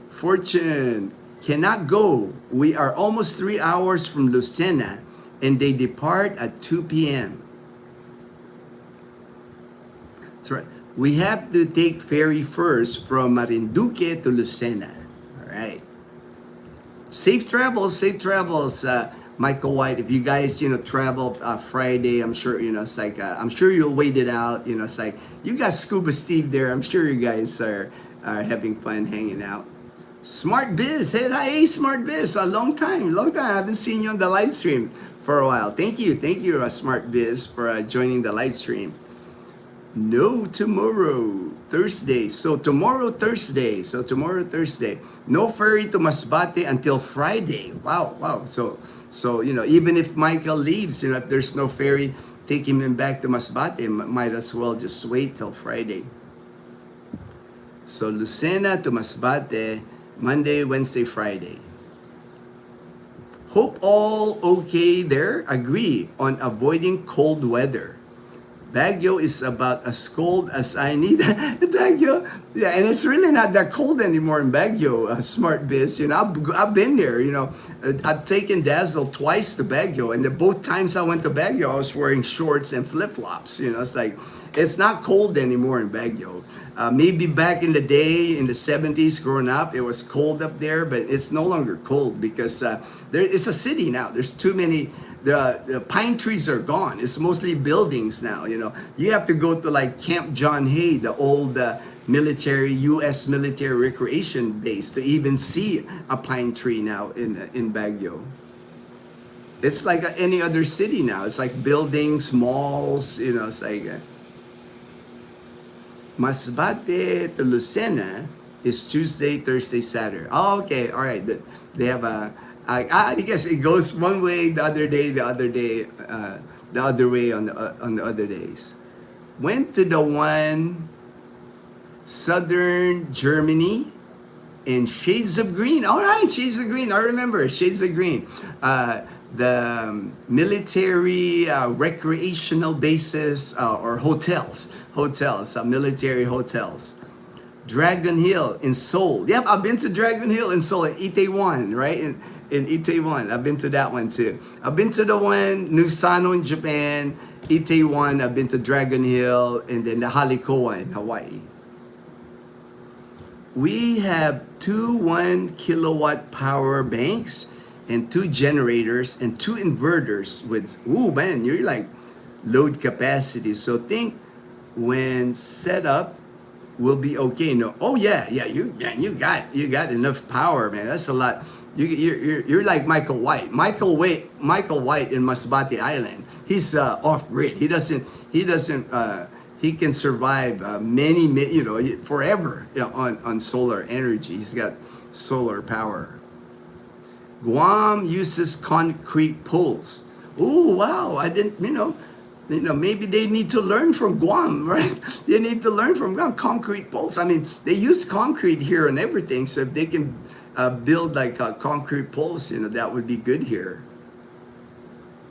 Fortune cannot go. We are almost 3 hours from Lucena and they depart at 2 p.m. That's right. We have to take ferry first from Marinduque to Lucena. All right. Safe travels, Michael White. If you guys, travel Friday, I'm sure, it's I'm sure you'll wait it out. It's you got Scuba Steve there. I'm sure you guys are having fun hanging out. Smart Biz, hey Smart Biz, a long time. I haven't seen you on the live stream for a while. Thank you, Smart Biz, for joining the live stream. No, tomorrow, Thursday. So tomorrow, Thursday. No ferry to Masbate until Friday. Wow. So even if Michael leaves, if there's no ferry taking him back to Masbate, might as well just wait till Friday. So Lucena to Masbate, Monday, Wednesday, Friday. Hope all okay there. Agree on avoiding cold weather. Baguio is about as cold as I need. Baguio, yeah, and it's really not that cold anymore in Baguio. Smart Biz, I've been there. I've taken Dazzle twice to Baguio, and both times I went to Baguio, I was wearing shorts and flip flops. It's not cold anymore in Baguio. Maybe back in the day, in the 70s, growing up, it was cold up there, but it's no longer cold because it's a city now. There's too many. The pine trees are gone. It's mostly buildings now. You have to go to Camp John Hay, the old U.S. military recreation base, to even see a pine tree now in Baguio. It's like any other city now. It's like buildings, malls. It's like. Masbate to Lucena is Tuesday, Thursday, Saturday. Oh, okay, all right. They have I guess it goes one way the other day, the other way on the other days. went to the one southern Germany in shades of green. All right, shades of green. I remember shades of green. The military recreational bases or hotels, military hotels. Dragon Hill in Seoul. Yep, I've been to Dragon Hill in Seoul, in Itaewon, right? In Itaewon, I've been to that one too. I've been to the one Nusano in Japan, Itaewon. I've been to Dragon Hill, and then the Halikoa in Hawaii. We have two 1 kilowatt power banks and 2 generators and 2 inverters with, ooh man, you're like load capacity. So think when set up will be okay. No, oh yeah, you got enough power, man. That's a lot. You're like Michael White. Michael White in Masbate Island. He's off grid. He can survive forever on solar energy. He's got solar power. Guam uses concrete poles. Oh wow! I didn't, maybe they need to learn from Guam, right? They need to learn from Guam. Concrete poles. I mean, they use concrete here and everything. So if they can build like concrete poles, that would be good here.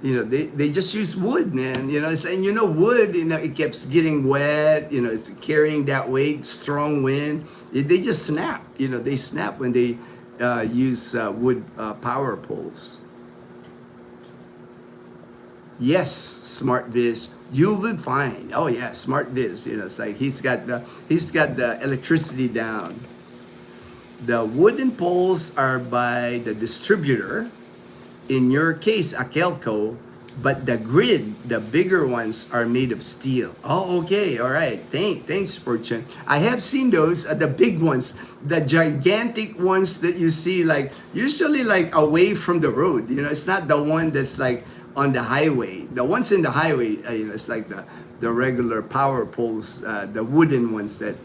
They just use wood, man. Wood, it keeps getting wet. It's carrying that weight, strong wind. They just snap. They snap when they use wood power poles. Yes, Smart Viz, you will find. Oh yeah, Smart Viz. It's like he's got the electricity down. The wooden poles are by the distributor. In your case, Akelco, but the grid, the bigger ones are made of steel. Oh, okay, all right. Thanks, Fortune. I have seen those, the big ones, the gigantic ones that you see, like usually like away from the road. It's not the one that's like on the highway. The ones in the highway, it's like the regular power poles, the wooden ones that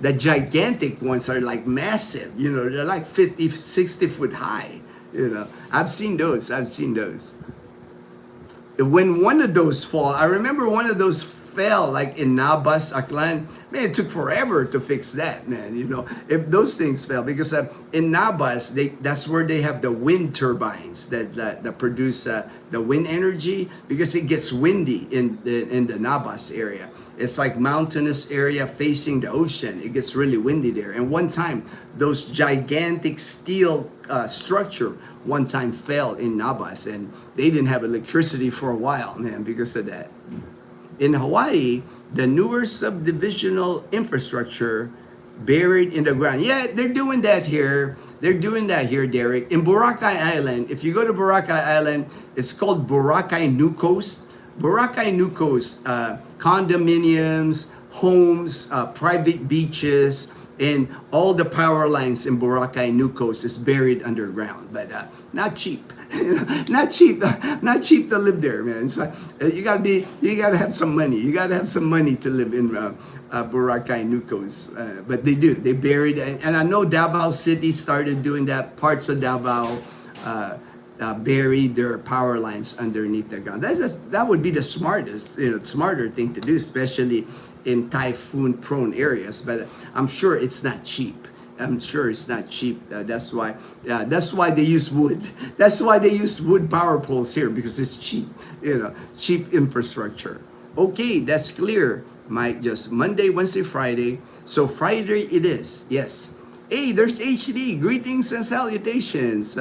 the gigantic ones are like massive. They're like 50, 60 foot high. I've seen those. When one of those fall, I remember one of those fell like in Nabas, Aklan. Man, it took forever to fix that, man. If those things fell, because in Nabas, that's where they have the wind turbines that produce the wind energy, because it gets windy in the Nabas area. It's like mountainous area facing the ocean. It gets really windy there. And one time, those gigantic steel structure one time fell in Nabas, and they didn't have electricity for a while, man, because of that. In Hawaii, the newer subdivisional infrastructure buried in the ground. Yeah, they're doing that here. Derek. In Boracay Island, if you go to Boracay Island, it's called Boracay Newcoast. Boracay Newcoast, condominiums, homes, private beaches, and all the power lines in Boracay Newcoast is buried underground, but not cheap. not cheap to live there, man. So you gotta have some money. You gotta have some money to live in Boracay Newcoast. But they do. They buried, and I know Davao City started doing that. Parts of Davao buried their power lines underneath the ground. That would be the smarter thing to do, especially in typhoon-prone areas. But I'm sure it's not cheap. That's why they use wood. That's why they use wood power poles here, because it's cheap. Cheap infrastructure. Okay, that's clear, Mike. Just Monday, Wednesday, Friday. So Friday it is. Yes. Hey, there's HD. Greetings and salutations.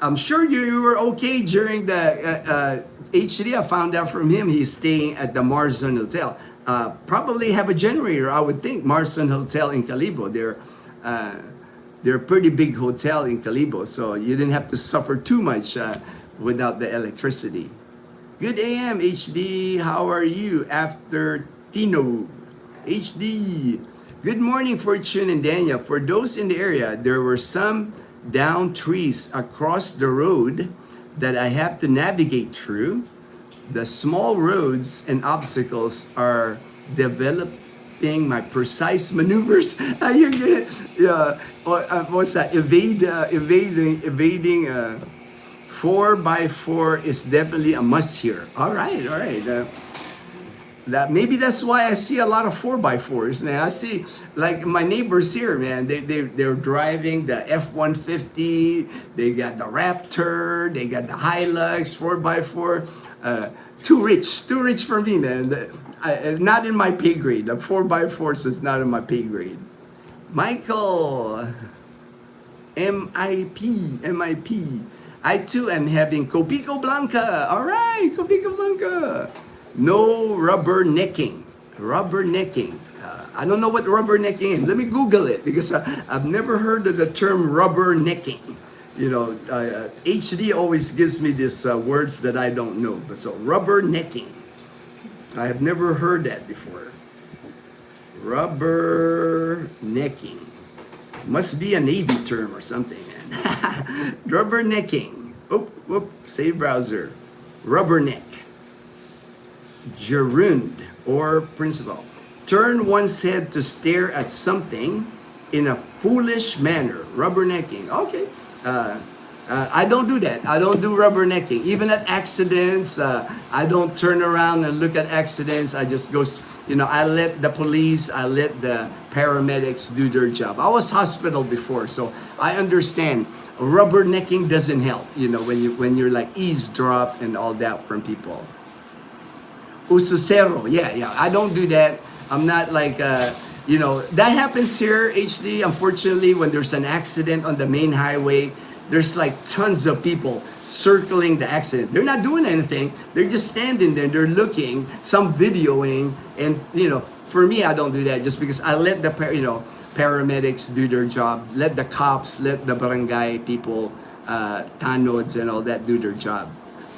I'm sure you were okay during the HD. I found out from him he's staying at the Marzon Hotel. Probably have a generator, I would think. Marzon Hotel in Calibo. They're a pretty big hotel in Calibo, so you didn't have to suffer too much without the electricity. Good AM, HD. How are you? After Tino, HD. Good morning, Fortune and Daniel. For those in the area, there were some down trees across the road that I have to navigate through. The small roads and obstacles are developing my precise maneuvers. You're good. Yeah. What's that? Evading. 4x4 is definitely a must here. All right. That maybe that's why I see a lot of 4x4s, man. I see like my neighbors here, man. They're driving the F-150. They got the Raptor. They got the Hilux 4x4. Too rich for me, man. Not in my pay grade. The 4x4s is not in my pay grade. Michael, MIP. I too am having Copico Blanca. All right, Copico Blanca. No rubbernecking. Rubbernecking. I don't know what rubbernecking is. Let me Google it because I've never heard of the term rubbernecking. You know, HD always gives me these words that I don't know. But so rubbernecking. I have never heard that before. Rubbernecking. Must be a Navy term or something. Rubbernecking. Save browser. Rubberneck. Gerund or principle. Turn one's head to stare at something in a foolish manner. Rubbernecking. Okay. I don't do that. I don't do rubbernecking. Even at accidents, I don't turn around and look at accidents. I just go, I let the police, I let the paramedics do their job. I was hospital before, so I understand. Rubbernecking doesn't help, when you're like eavesdrop and all that from people. Usacero, yeah, I don't do that. I'm not like, that happens here, HD. Unfortunately, when there's an accident on the main highway, there's like tons of people circling the accident. They're not doing anything. They're just standing there. They're looking, some videoing. And, for me, I don't do that just because I let the, paramedics do their job. Let the cops, let the barangay people, tanods and all that do their job.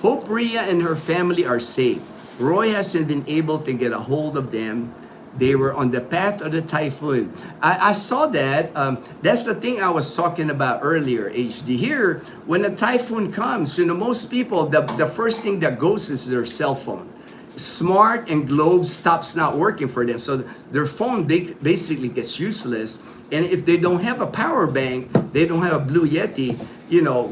Hope Rhea and her family are safe. Roy hasn't been able to get a hold of them. They were on the path of the typhoon. I saw that. That's the thing I was talking about earlier, HD. Here, when a typhoon comes, most people, the first thing that goes is their cell phone. Smart and Globe stops not working for them. So their phone basically gets useless. And if they don't have a power bank, they don't have a Blue Yeti,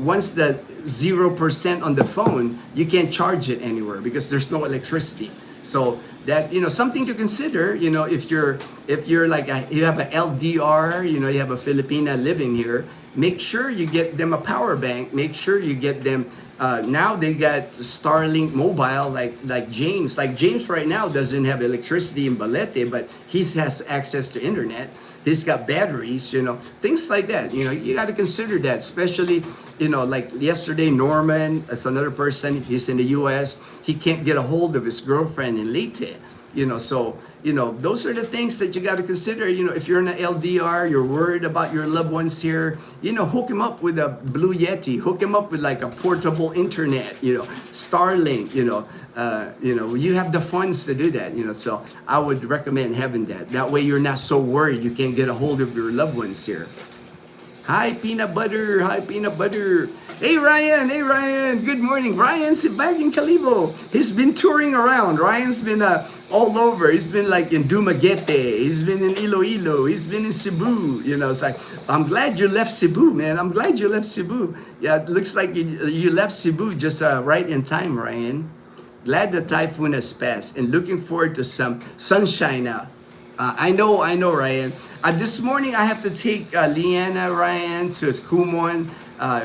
once the 0% on the phone, you can't charge it anywhere because there's no electricity. So that, something to consider, if you're like, you have an LDR, you have a Filipina living here, make sure you get them a power bank, make sure you get them, now they got Starlink mobile, like James. Like James right now doesn't have electricity in Balete, but he has access to internet. He's got batteries, things like that. You got to consider that, especially, like yesterday, Norman, as another person, he's in the U.S. He can't get a hold of his girlfriend in Leyte. So, those are the things that you got to consider. If you're in an LDR, you're worried about your loved ones here, hook him up with a Blue Yeti, hook him up with like a portable internet, Starlink, you have the funds to do that, so I would recommend having that. That way you're not so worried you can't get a hold of your loved ones here. Hi, Peanut Butter. Hi, Peanut Butter. Hey, Ryan. Good morning. Ryan's back in Calibo. He's been touring around. Ryan's been all over. He's been like in Dumaguete. He's been in Iloilo. He's been in Cebu. It's like, I'm glad you left Cebu, man. I'm glad you left Cebu. Yeah, it looks like you left Cebu just right in time, Ryan. Glad the typhoon has passed and looking forward to some sunshine now. I know, Ryan. This morning, I have to take Leanna, Ryan, to his Kumon.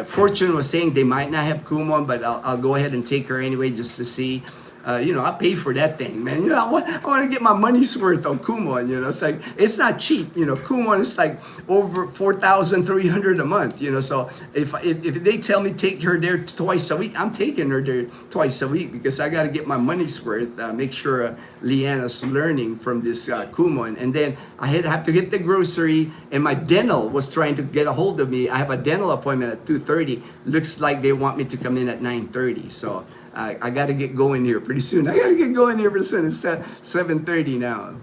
Fortune was saying they might not have Kumon, but I'll go ahead and take her anyway just to see. I pay for that thing, man. I want to get my money's worth on Kumon. It's like, it's not cheap. Kumon is like over 4,300 a month. So if they tell me take her there twice a week, I'm taking her there twice a week because I got to get my money's worth. Make sure Leanna's learning from this Kumon, and then I have to get the grocery. And my dental was trying to get a hold of me. I have a dental appointment at 2:30. Looks like they want me to come in at 9:30. So. I got to get going here pretty soon. It's 7:30 now.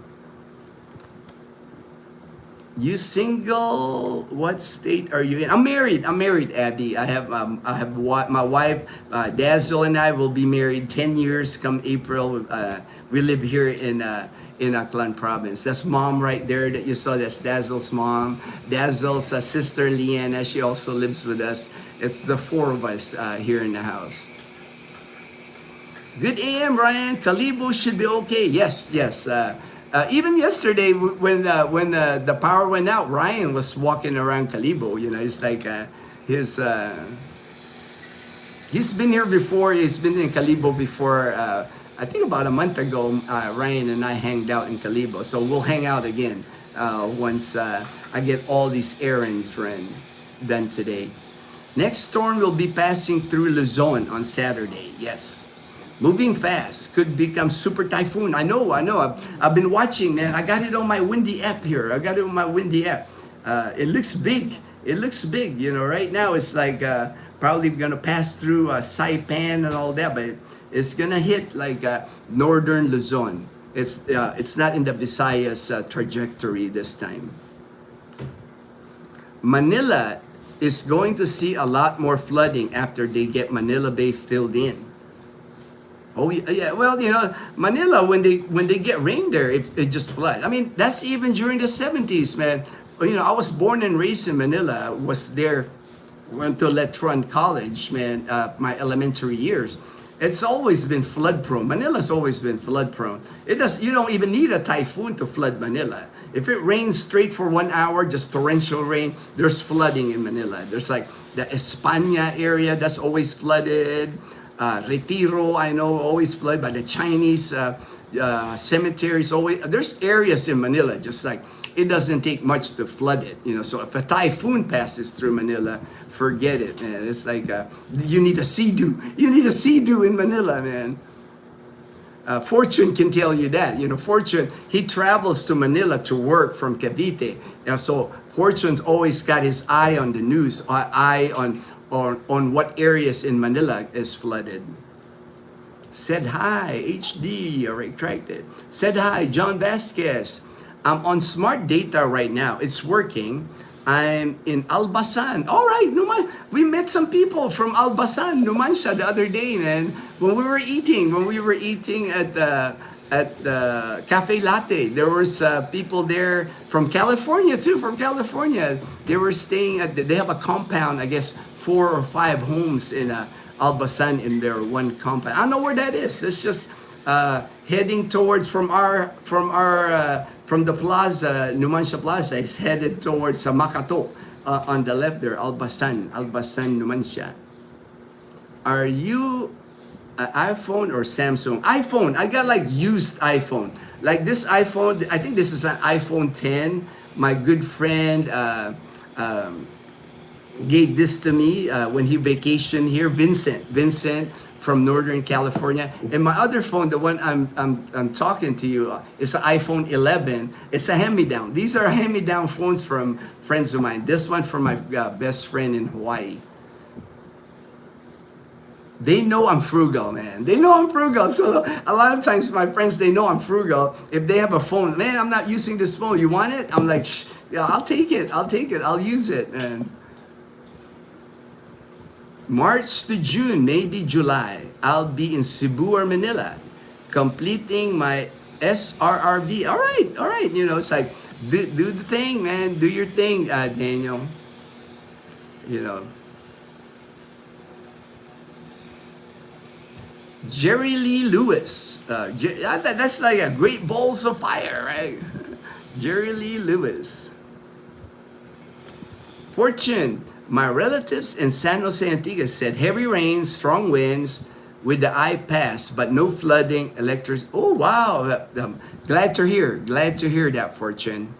You single? What state are you in? I'm married, Abby. I have my wife, Dazzle, and I will be married 10 years come April. We live here in Aklan province. That's mom right there that you saw. That's Dazzle's mom. Dazzle's sister, Leanna, she also lives with us. It's the four of us here in the house. Good AM, Ryan. Kalibo should be okay. Yes, yes. Even yesterday, when the power went out, Ryan was walking around Kalibo. You know, it's like his. He's been here before. He's been in Kalibo before. I think about a month ago, Ryan and I hanged out in Kalibo. So we'll hang out again once I get all these errands done today. Next storm will be passing through Luzon on Saturday. Yes. Moving fast, could become super typhoon. I know. I've been watching, man. I got it on my windy app here. It looks big. You know, right now it's like probably gonna pass through Saipan and all that, but it's gonna hit like northern Luzon. It's not in the Visayas trajectory this time. Manila is going to see a lot more flooding after they get Manila Bay filled in. Oh yeah, well, you know, Manila, when they get rain there, it just floods. I mean, that's even during the 70s, man. You know, I was born and raised in Manila. Was there, went to Letron College, man. My elementary years. It's always been flood prone. Manila's always been flood prone. You don't even need a typhoon to flood Manila. If it rains straight for 1 hour, just torrential rain, there's flooding in Manila. There's like the España area that's always flooded. Retiro, I know, always flooded by the Chinese cemeteries. Always, there's areas in Manila, just like it doesn't take much to flood it. You know, so if a typhoon passes through Manila, forget it, man. It's like you need a sea-doo. You need a sea-doo in Manila, man. Fortune can tell you that. You know, Fortune, he travels to Manila to work from Cavite. So Fortune's always got his eye on the news, eye on what areas in Manila is flooded. Said hi, HD, retracted. Said hi, John Vasquez. I'm on smart data right now. It's working. I'm in Albasan. All right, we met some people from Albasan, Numancia, the other day, man. When we were eating at the Cafe Latte, there was people there from California too. From California, they were staying they have a compound, I guess 4 or 5 homes in Albasan in their one compound. I don't know where that is. It's just heading towards from the plaza, Numancia Plaza, is headed towards Makato on the left there, Albasan, Numancia. Are you iPhone or Samsung? iPhone. I got like used iPhone. Like this iPhone, I think this is an iPhone 10. My good friend gave this to me when he vacationed here. Vincent from Northern California. And my other phone, the one I'm talking to you, is an iPhone 11. It's a hand-me-down. These are hand-me-down phones from friends of mine. This one from my best friend in Hawaii. They know I'm frugal, man. They know I'm frugal. So a lot of times my friends, they know I'm frugal. If they have a phone, man, I'm not using this phone. You want it? I'm like, yeah, I'll take it. I'll use it, man. March to June, maybe July, I'll be in Cebu or Manila, completing my SRRB. All right. You know, it's like, do the thing, man. Do your thing, Daniel. You know. Jerry Lee Lewis. That's like a great balls of fire, right? Jerry Lee Lewis. Fortune. My relatives in San Jose, Antigua said heavy rains, strong winds with the eye pass, but no flooding, electricity. Oh, wow. Glad to hear that, Fortune.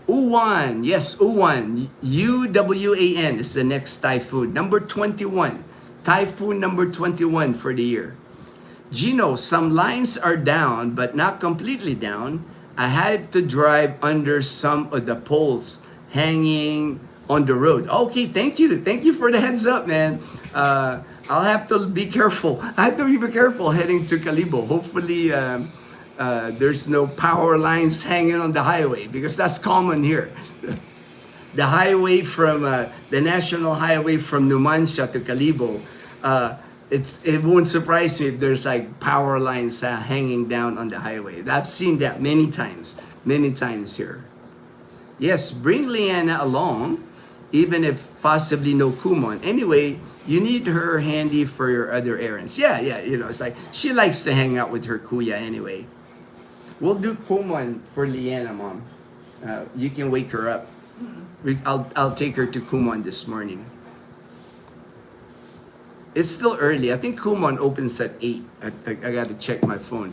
Uwan. Yes, Uwan. UWAN is the next typhoon. Number 21. Typhoon number 21 for the year. Gino, some lines are down, but not completely down. I had to drive under some of the poles hanging on the road. Okay, thank you for the heads up, man. I'll have to be careful. I have to be careful heading to Kalibo. Hopefully there's no power lines hanging on the highway, because that's common here. The highway from the national highway from Numancia to Kalibo, it won't surprise me if there's like power lines hanging down on the highway. I've seen that many times here. Yes, bring Leanna along. even if possibly no Kumon. Anyway, you need her handy for your other errands. Yeah, yeah, it's like she likes to hang out with her kuya anyway. We'll do Kumon for Leanna, Mom. You can wake her up. I'll take her to Kumon this morning. It's still early. I think Kumon opens at 8. I got to check my phone.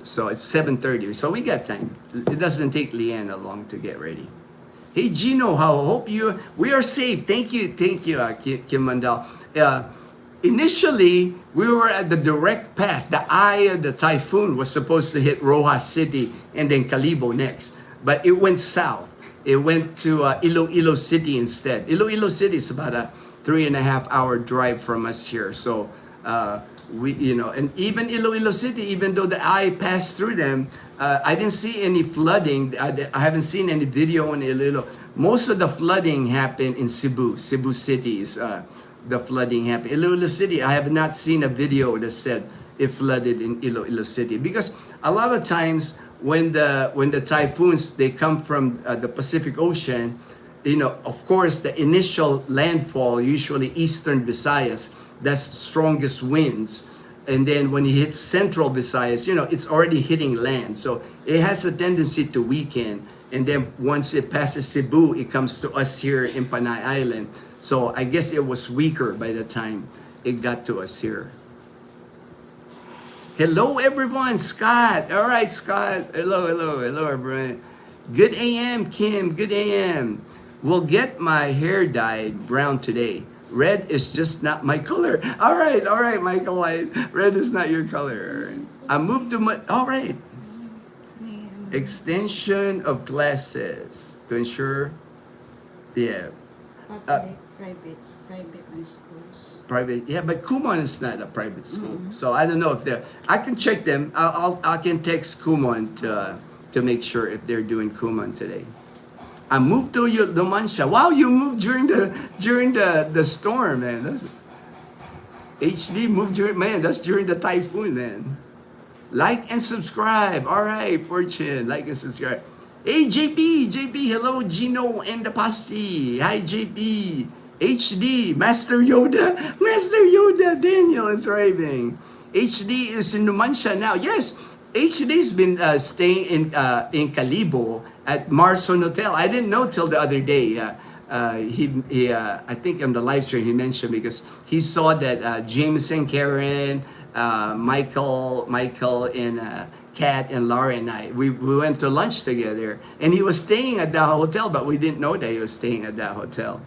So it's 7:30. So we got time. It doesn't take Leanna long to get ready. Hey Gino, we are safe. Thank you, Kim Mandal. Initially, we were at the direct path. The eye of the typhoon was supposed to hit Rojas City and then Calibo next, but it went south. It went to Iloilo City instead. Iloilo City is about a 3.5-hour drive from us here. So and even Iloilo City, even though the eye passed through them, I didn't see any flooding. I haven't seen any video in Iloilo. Most of the flooding happened in Cebu City is the flooding happened. Iloilo City, I have not seen a video that said it flooded in Iloilo City, because a lot of times when the typhoons, they come from the Pacific Ocean, of course the initial landfall, usually eastern Visayas, that's strongest winds. And then when it hits central Visayas, it's already hitting land. So it has a tendency to weaken. And then once it passes Cebu, it comes to us here in Panay Island. So I guess it was weaker by the time it got to us here. Hello everyone, Scott. All right, Scott. Hello everyone. Good AM, Kim. Good AM. We'll get my hair dyed brown today. Red is just not my color. All right, Michael White. Red is not your color. I moved to all right. Extension of classes to ensure, yeah. Private and schools. Private, yeah, but Kumon is not a private school, so I don't know if they're. I can check them. I can text Kumon to make sure if they're doing Kumon today. I moved to Numancia. Wow, you moved during the storm, man. HD moved that's during the typhoon, man. Like and subscribe. All right, Fortune, like and subscribe. Hey, JP, hello, Gino and the posse. Hi, JP. HD, Master Yoda, Daniel and Thriving. HD is in Numancia now. Yes, HD's been staying in Calibo at Marson Hotel. I didn't know till the other day. He I think on the live stream he mentioned, because he saw that James and Karen, Michael and Kat and Laura and I, we went to lunch together, and he was staying at the hotel, but we didn't know that he was staying at that hotel.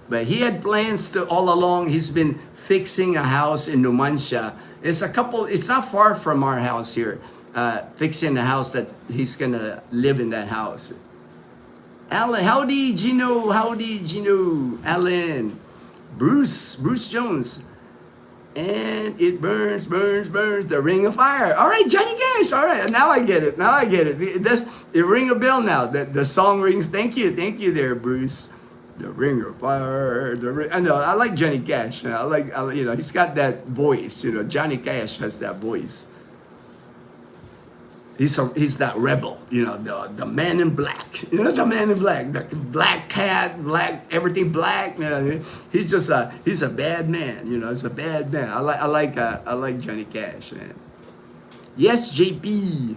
But he had plans to all along. He's been fixing a house in Numancia. It's not far from our house here. Fixing the house that he's gonna live in that house. Alan, howdy Gino, Alan, Bruce Jones. And it burns, the ring of fire. All right, Johnny Cash. All right, now I get it. It ring a bell now. The song rings. Thank you there, Bruce. The ring of fire. I know. I like Johnny Cash. I like he's got that voice. Johnny Cash has that voice. He's that rebel. The man in black. The man in black. The black cat, black everything black. He's a bad man. He's a bad man. I like Johnny Cash, man. Yes, JP.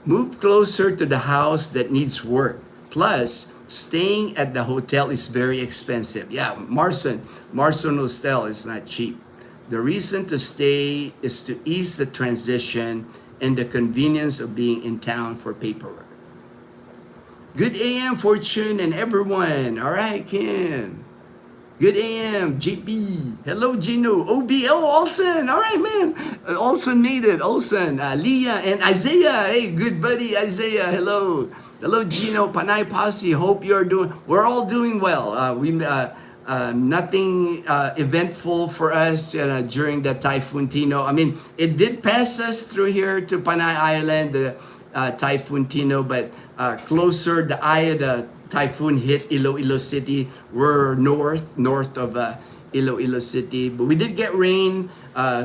Move closer to the house that needs work. Plus, staying at the hotel is very expensive. Yeah, Marson Hostel is not cheap. The reason to stay is to ease the transition and the convenience of being in town for paperwork. Good AM, Fortune, and everyone. All right, Kim. Good AM, JP. Hello, Gino. Olsen. All right, man. Olsen made it. Olsen, Leah, and Isaiah. Hey, good buddy, Isaiah. Hello, Gino. Panay Posse. Hope we're all doing well. Nothing eventful for us during the Typhoon Tino. I mean, it did pass us through here to Panay Island, the Typhoon Tino, but closer, the eye of the typhoon hit Iloilo City. We're north of Iloilo City. But we did get rain.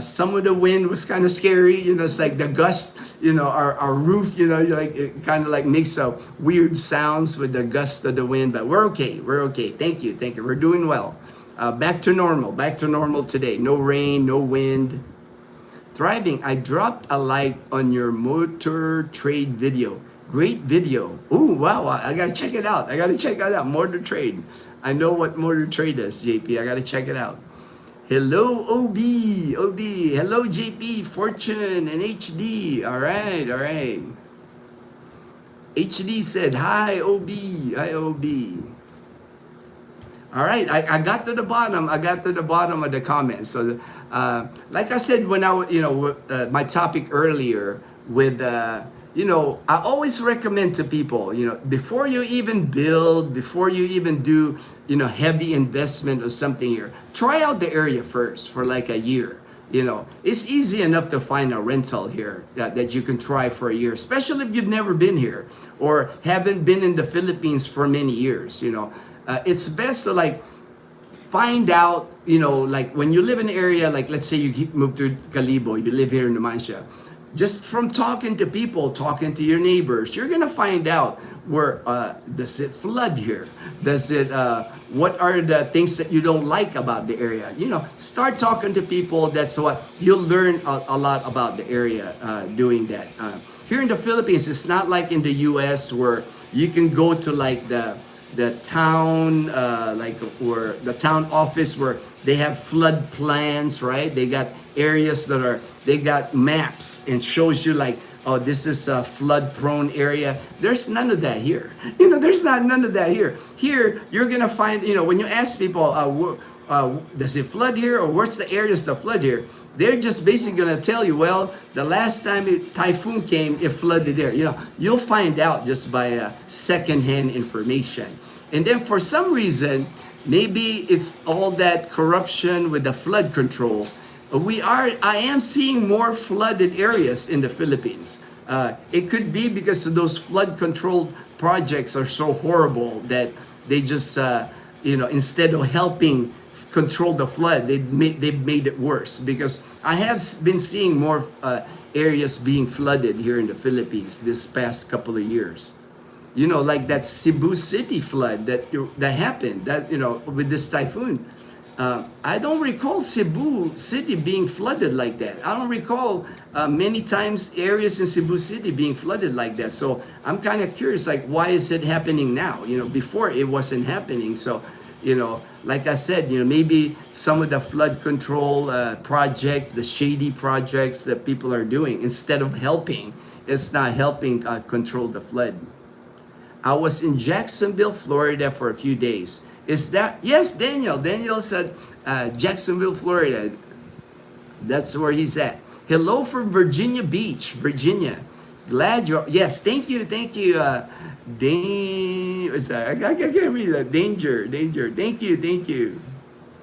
Some of the wind was kind of scary. It's like the gust, our roof, like it kind of like makes a weird sounds with the gust of the wind. But we're okay. We're okay. Thank you. Thank you. We're doing well. Back to normal. Back to normal today. No rain, no wind. Thriving. I dropped a like on your motor trade video. Great video. Ooh, wow. I got to check it out. Motor trade. I know what motor trade is, JP. I got to check it out. Hello, OB. Hello, JP, Fortune, and HD. All right. HD said, hi, OB. All right, I got to the bottom. Of the comments. So, like I said when my topic earlier with, I always recommend to people, before you even build, before you even do, heavy investment or something here, try out the area first for like a year. It's easy enough to find a rental here that you can try for a year, especially if you've never been here or haven't been in the Philippines for many years. It's best to like find out, like when you live in an area, like let's say you move to Calibo, you live here in Numancia. Just from talking to people, talking to your neighbors, you're gonna find out where does it flood here? What are the things that you don't like about the area? Start talking to people. That's what you'll learn a lot about the area doing that. Here in the Philippines, it's not like in the U.S. where you can go to like the town, or the town office where they have flood plans, right? They got areas they got maps and shows you like, oh, this is a flood prone area. There's none of that here. There's none of that here. Here, you're gonna find, when you ask people, does it flood here or what's the areas that flood here? They're just basically gonna tell you, well, the last time typhoon came, it flooded there. You'll find out just by secondhand information. And then for some reason, maybe it's all that corruption with the flood control. I am seeing more flooded areas in the Philippines. It could be because of those flood control projects are so horrible that they just, instead of helping control the flood, they've made it worse. Because I have been seeing more areas being flooded here in the Philippines this past couple of years. Like that Cebu City flood that happened, with this typhoon. I don't recall Cebu City being flooded like that. I don't recall many times areas in Cebu City being flooded like that. So I'm kind of curious, like, why is it happening now? Before it wasn't happening. So, like I said, maybe some of the flood control projects, the shady projects that people are doing, instead of helping, it's not helping control the flood. I was in Jacksonville, Florida for a few days. Yes, Daniel? Daniel said Jacksonville, Florida. That's where he's at. Hello from Virginia Beach, Virginia. Glad you're, yes, thank you. I can't read that. Danger. Thank you.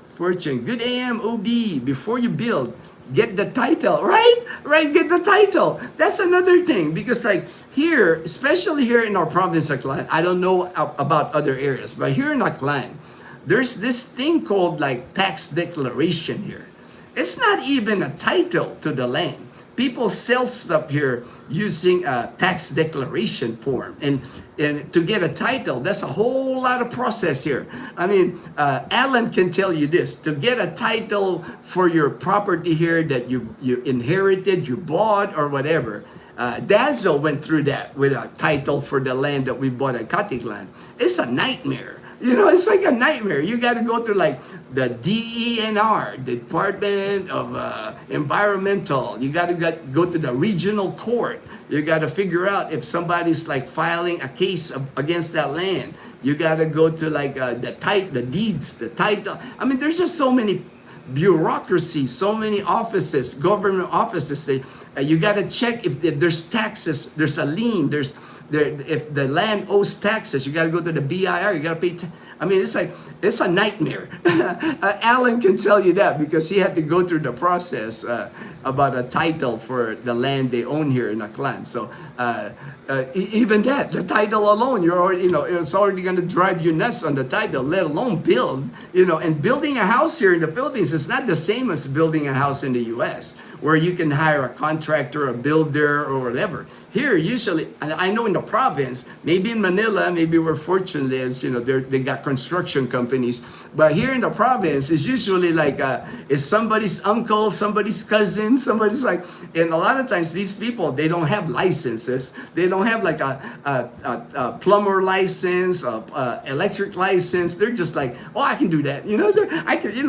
Fortune, good AM, OB, before you build, get the title, right? Get the title. That's another thing, because like here, especially here in our province of Aklan, I don't know about other areas, but here in Aklan, there's this thing called like tax declaration here. It's not even a title to the land. People sell stuff here using a tax declaration form, and to get a title, that's a whole lot of process here. I mean, Alan can tell you this: to get a title for your property here that you inherited, you bought, or whatever. Dazzle went through that with a title for the land that we bought at Katiklan. It's a nightmare. It's like a nightmare. You got to go through like the DENR, Department of Environmental. You got to go to the regional court. You got to figure out if somebody's like filing a case against that land. You got to go to like the deeds, the title. I mean, there's just so many bureaucracy, so many offices, government offices. You got to check if there's taxes, there's a lien, if the land owes taxes, you got to go to the BIR, you got to pay. I mean, it's a nightmare. Alan can tell you that because he had to go through the process about a title for the land they own here in Aklan. So even that, the title alone, you're already, it's already going to drive you nuts on the title, let alone build. And building a house here in the Philippines is not the same as building a house in the U.S., where you can hire a contractor, a builder, or whatever. Here, usually, and I know in the province, maybe in Manila, maybe where Fortune lives, they got construction companies. But here in the province, it's usually like it's somebody's uncle, somebody's cousin, somebody's like, and a lot of times these people, they don't have licenses. They don't have like a plumber license, electric license. They're just like, oh, I can do that. I can,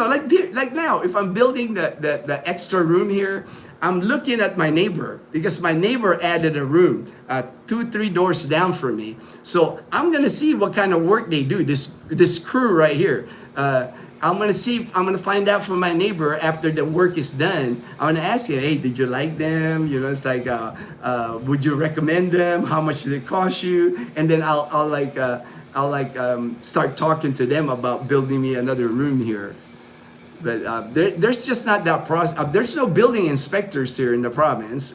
like now, if I'm building the extra room here, I'm looking at my neighbor because my neighbor added a room 2-3 doors down from me. So I'm gonna see what kind of work they do. This crew right here. I'm gonna find out from my neighbor after the work is done. I'm gonna ask you, hey, did you like them? It's like, would you recommend them? How much did it cost you? And then I'll start talking to them about building me another room here. But there's just not that process. There's no building inspectors here in the province.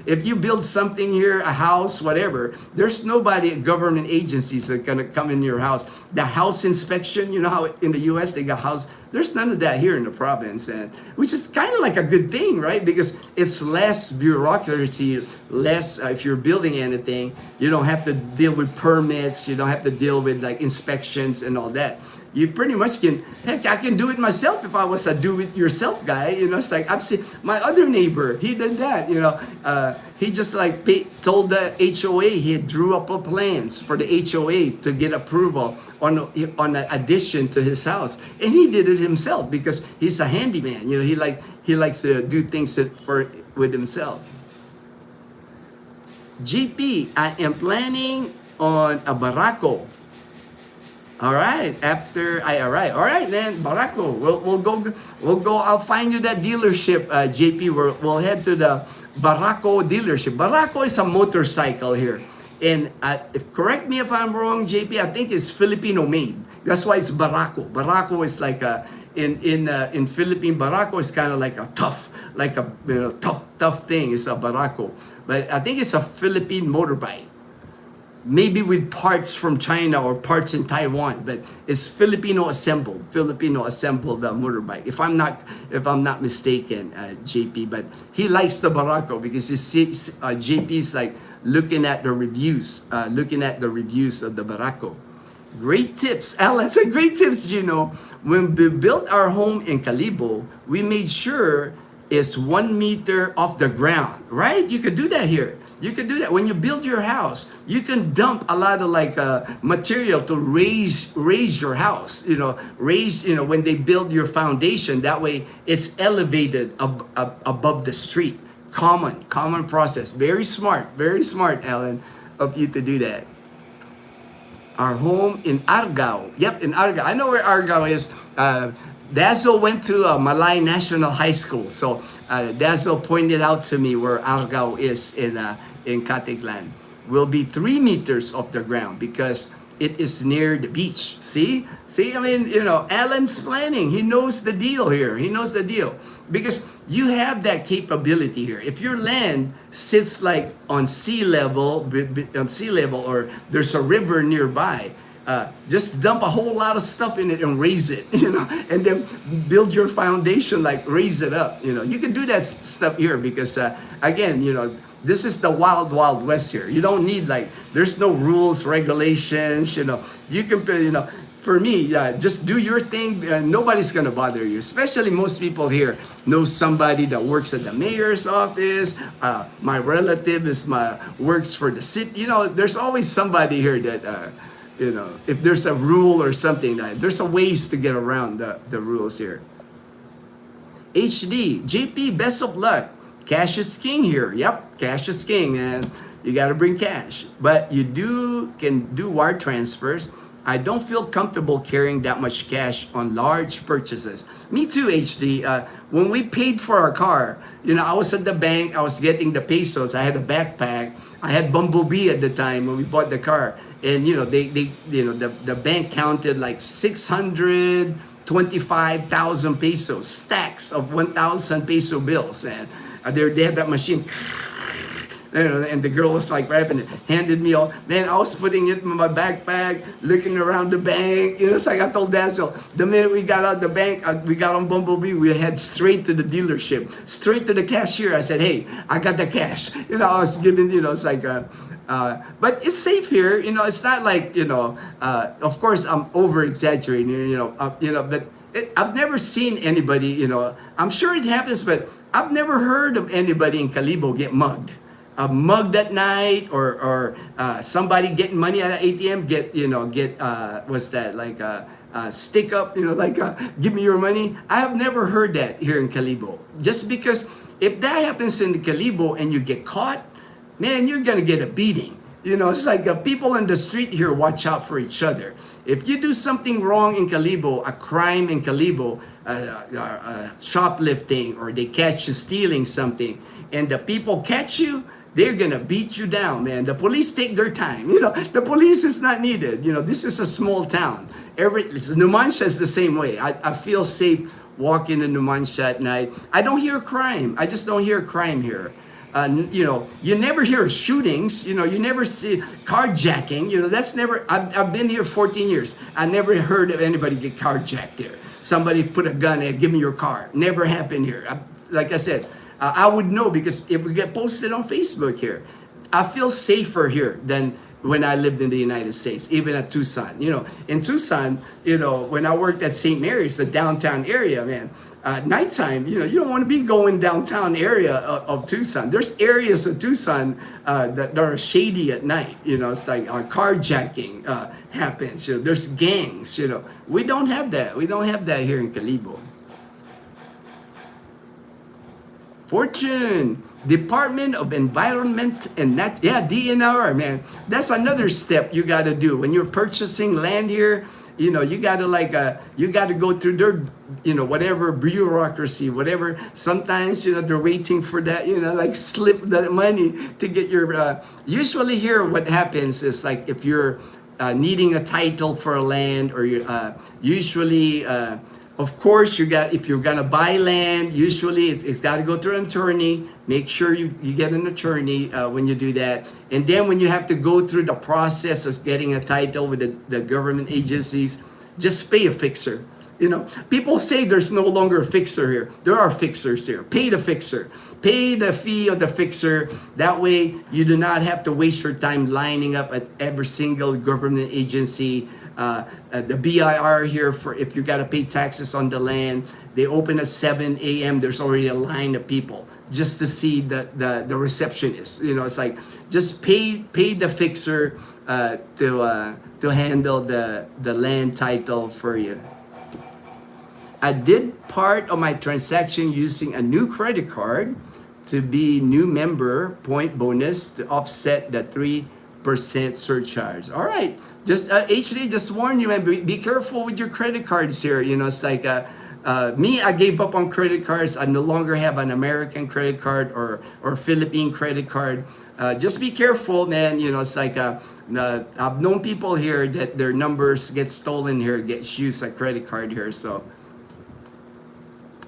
If you build something here, a house, whatever, there's nobody at government agencies that gonna come in your house. The house inspection, how in the U.S. they got house. There's none of that here in the province, and which is kind of like a good thing, right? Because it's less bureaucracy, less if you're building anything, you don't have to deal with permits, you don't have to deal with like inspections and all that. You pretty much can, heck, I can do it myself if I was a do-it-yourself guy. It's like, I've seen my other neighbor, he did that, he just like told the HOA, he drew up plans for the HOA to get approval on an addition to his house. And he did it himself because he's a handyman. He likes to do things with himself. GP, I am planning on a barako. All right, after I arrive. All right, then, Barako, we'll go. I'll find you that dealership, JP. We'll head to the Barako dealership. Barako is a motorcycle here, and correct me if I'm wrong, JP. I think it's Filipino made. That's why it's Barako. Barako is like in Philippine. Barako is kind of like a tough, tough thing. It's a Barako, but I think it's a Philippine motorbike. Maybe with parts from China or parts in Taiwan, but it's Filipino assembled motorbike. If I'm not mistaken, JP. But he likes the Barako because JP's like looking at the reviews of the Barako. Great tips, Alan said. Great tips, Gino. When we built our home in Calibo, we made sure it's 1 meter off the ground, right? You could do that here. You can do that when you build your house. You can dump a lot of material to raise your house. When they build your foundation, that way it's elevated above the street. Common process. Very smart, Alan, of you to do that. Our home in Argao. Yep, in Argao. I know where Argao is. Dazzle went to Malay National High School, so Dazzle pointed out to me where Argao is in Caticlan. Will be 3 meters off the ground because it is near the beach. See, I mean, Alan's planning. He knows the deal here. He knows the deal because you have that capability here. If your land sits like on sea level, or there's a river nearby, just dump a whole lot of stuff in it and raise it, and then build your foundation, raise it up. You can do that stuff here because, again, this is the wild west here. You don't need there's no rules, regulations. You can, for me, just do your thing. Nobody's gonna bother you. Especially most people here know somebody that works at the mayor's office. My relative works for the city. There's always somebody here that. If there's a rule or something, there's a ways to get around the rules here. HD, JP, best of luck. Cash is king here. Yep, cash is king, and you got to bring cash. But you can do wire transfers. I don't feel comfortable carrying that much cash on large purchases. Me too, HD. When we paid for our car, I was at the bank, I was getting the pesos, I had a backpack, I had Bumblebee at the time when we bought the car. And, the bank counted like 625,000 pesos, stacks of 1,000 peso bills. And they had that machine. And the girl was like wrapping it, handed me all. Man, I was putting it in my backpack, looking around the bank. It's like I told Dancel, the minute we got out the bank, we got on Bumblebee, we head straight to the dealership, straight to the cashier. I said, hey, I got the cash. I was giving, it's like, but it's safe here. It's not like, of course I'm over exaggerating, but I've never seen anybody, I'm sure it happens, but I've never heard of anybody in Calibo get mugged. Mugged at night, or somebody getting money at an ATM, what's that, like stick up, give me your money. I have never heard that here in Calibo. Just because if that happens in the Calibo and you get caught, man, you're gonna get a beating. It's like people in the street here watch out for each other. If you do something wrong in Calibo, a crime in Calibo, shoplifting, or they catch you stealing something, and the people catch you, they're gonna beat you down, man. The police take their time. The police is not needed. This is a small town. Numancia is the same way. I feel safe walking in Numancia at night. I don't hear crime. I just don't hear crime here. You never hear shootings. You never see carjacking. That's never. I've been here 14 years. I never heard of anybody get carjacked there. Somebody put a gun and give me your car. Never happened here. Like I said. I would know because if we get posted on Facebook here, I feel safer here than when I lived in the United States, even at Tucson. In Tucson, when I worked at St. Mary's, the downtown area, man, nighttime, you don't want to be going downtown area of Tucson. There's areas of Tucson that are shady at night. It's like carjacking happens. There's gangs. We don't have that. We don't have that here in Calibo. Fortune, Department of Environment and DNR, man. That's another step you got to do when you're purchasing land here. You got to you got to go through their, whatever bureaucracy, whatever. Sometimes, they're waiting for that, slip the money to get your. Usually here, what happens is like if you're needing a title for a land, or you usually. Of course, if you're gonna buy land, usually it's got to go through an attorney. Make sure you get an attorney when you do that. And then when you have to go through the process of getting a title with the government agencies, just pay a fixer. People say there's no longer a fixer here. There are fixers here. Pay the fixer. Pay the fee of the fixer. That way, you do not have to waste your time lining up at every single government agency. The BIR here, for if you got to pay taxes on the land, they open at 7 a.m. There's already a line of people just to see the receptionist. It's like just pay the fixer to handle the land title for you. I did part of my transaction using a new credit card to be new member point bonus to offset the 3% surcharge. All right, just HD, just warn you, man, be careful with your credit cards here. It's like me, I gave up on credit cards. I no longer have an American credit card or Philippine credit card. Just be careful, man. It's like I've known people here that their numbers get stolen here, get used a credit card here. So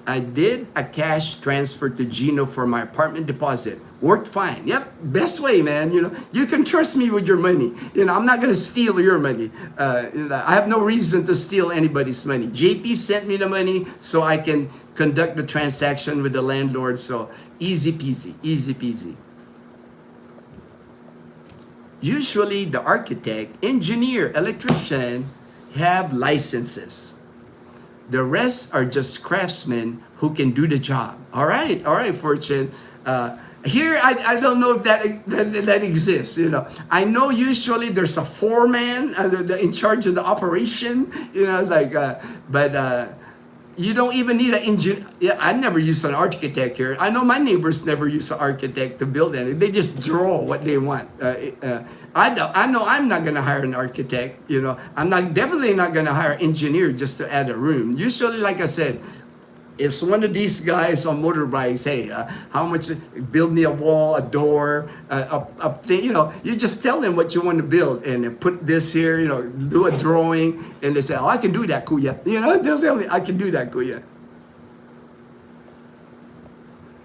I did a cash transfer to Gino for my apartment deposit. Worked fine. Yep, best way, man. You can trust me with your money. I'm not gonna steal your money. I have no reason to steal anybody's money. JP sent me the money so I can conduct the transaction with the landlord. So easy peasy, easy peasy. Usually the architect, engineer, electrician have licenses. The rest are just craftsmen who can do the job. All right, Fortune. Here, I don't know if that exists. I know usually there's a foreman in charge of the operation. But You don't even need an engineer. Yeah, I never used an architect here. I know my neighbors never use an architect to build anything. They just draw what they want. I know I'm not going to hire an architect. You know, definitely not going to hire an engineer just to add a room. Usually, like I said, it's one of these guys on motorbikes. Hey, how much? Build me a wall, a door, a thing. You know, you just tell them what you want to build, and then put this here. You know, do a drawing, and they say, "Oh, I can do that, Kuya." You know, they'll tell me, "I can do that, Kuya."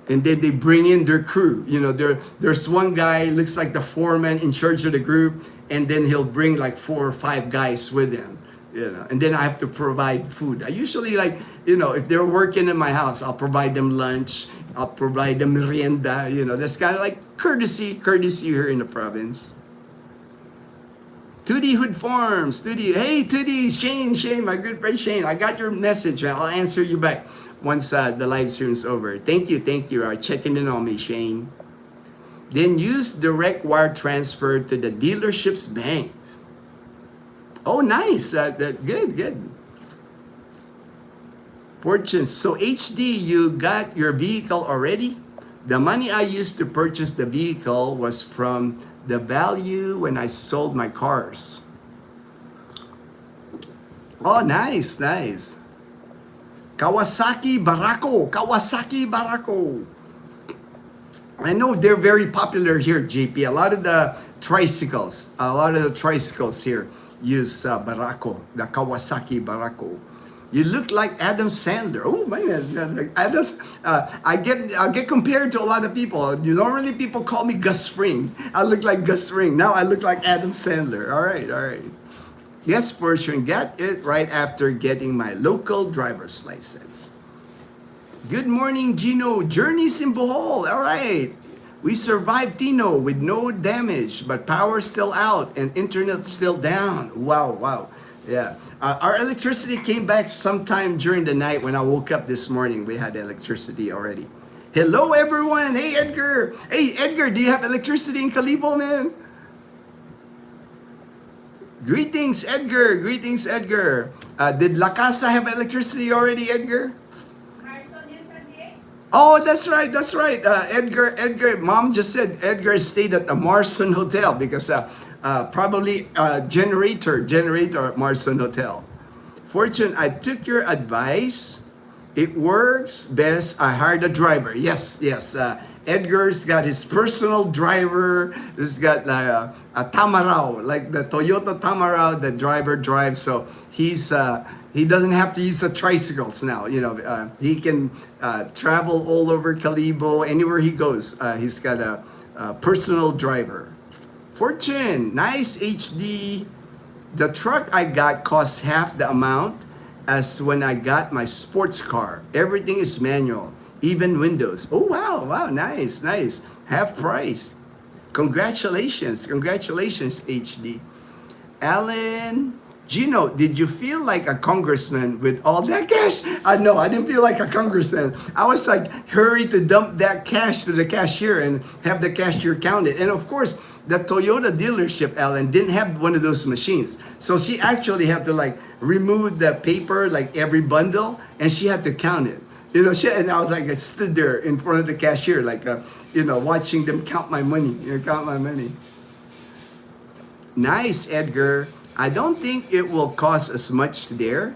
And then they bring in their crew. You know, there's one guy looks like the foreman in charge of the group, and then he'll bring like 4 or 5 guys with him. You know, and then I have to provide food. I usually like, you know, if they're working in my house, I'll provide them lunch. I'll provide them merienda. You know, that's kind of like courtesy here in the province. Tootie Hood Farms, Tootie. Hey, Tootie, Shane, my good friend Shane. I got your message, man. I'll answer you back once the live stream's over. Thank you. Checking in on me, Shane. Then use direct wire transfer to the dealership's bank. Oh, nice. Good. Fortune. So HD, you got your vehicle already? The money I used to purchase the vehicle was from the value when I sold my cars. Oh, nice. Kawasaki Barako. I know they're very popular here, JP. A lot of the tricycles here use Barako, the Kawasaki Barako. You look like Adam Sandler. Oh man, I get compared to a lot of people. Normally people call me Gus Fring. I look like Gus Fring. Now I look like Adam Sandler. All right. Yes, for sure. Get it right after getting my local driver's license. Good morning, Gino. Journeys in Bohol. All right. We survived Tino with no damage, but power still out and internet still down. Wow. Yeah. Our electricity came back sometime during the night. When I woke up this morning, we had electricity already. Hello, everyone. Hey, Edgar. Do you have electricity in Kalibo, man? Greetings, Edgar. Did La Casa have electricity already, Edgar? Oh, that's right. Edgar, Mom just said Edgar stayed at the Marson Hotel because probably generator at Marson Hotel. Fortune, I took your advice. It works best. I hired a driver. Yes. Edgar's got his personal driver. He's got a Tamarao, like the Toyota Tamarao. The driver drives, so he doesn't have to use the tricycles now. You know, he can travel all over Kalibo, anywhere he goes. He's got a personal driver. Fortune, nice HD. The truck I got costs half the amount as when I got my sports car. Everything is manual, even windows. Oh, wow, nice. Half price. Congratulations, HD. Alan, Gino, did you feel like a congressman with all that cash? No, I didn't feel like a congressman. I was like, hurry to dump that cash to the cashier and have the cashier count it. And of course, the Toyota dealership, Ellen, didn't have one of those machines. So she actually had to like remove the paper, like every bundle, and she had to count it. You know, and I was like, I stood there in front of the cashier, like, watching them count my money. Nice, Edgar. I don't think it will cost as much there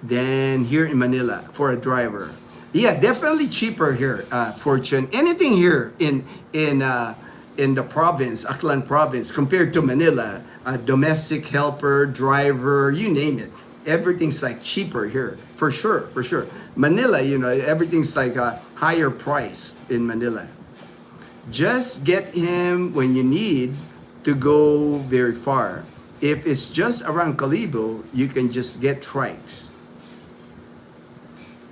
than here in Manila for a driver. Yeah, definitely cheaper here, Fortune. Anything here in the province, Aklan province, compared to Manila, domestic helper, driver, you name it. Everything's like cheaper here, for sure. Manila, everything's like a higher price in Manila. Just get him when you need to go very far. If it's just around Kalibo, you can just get trikes.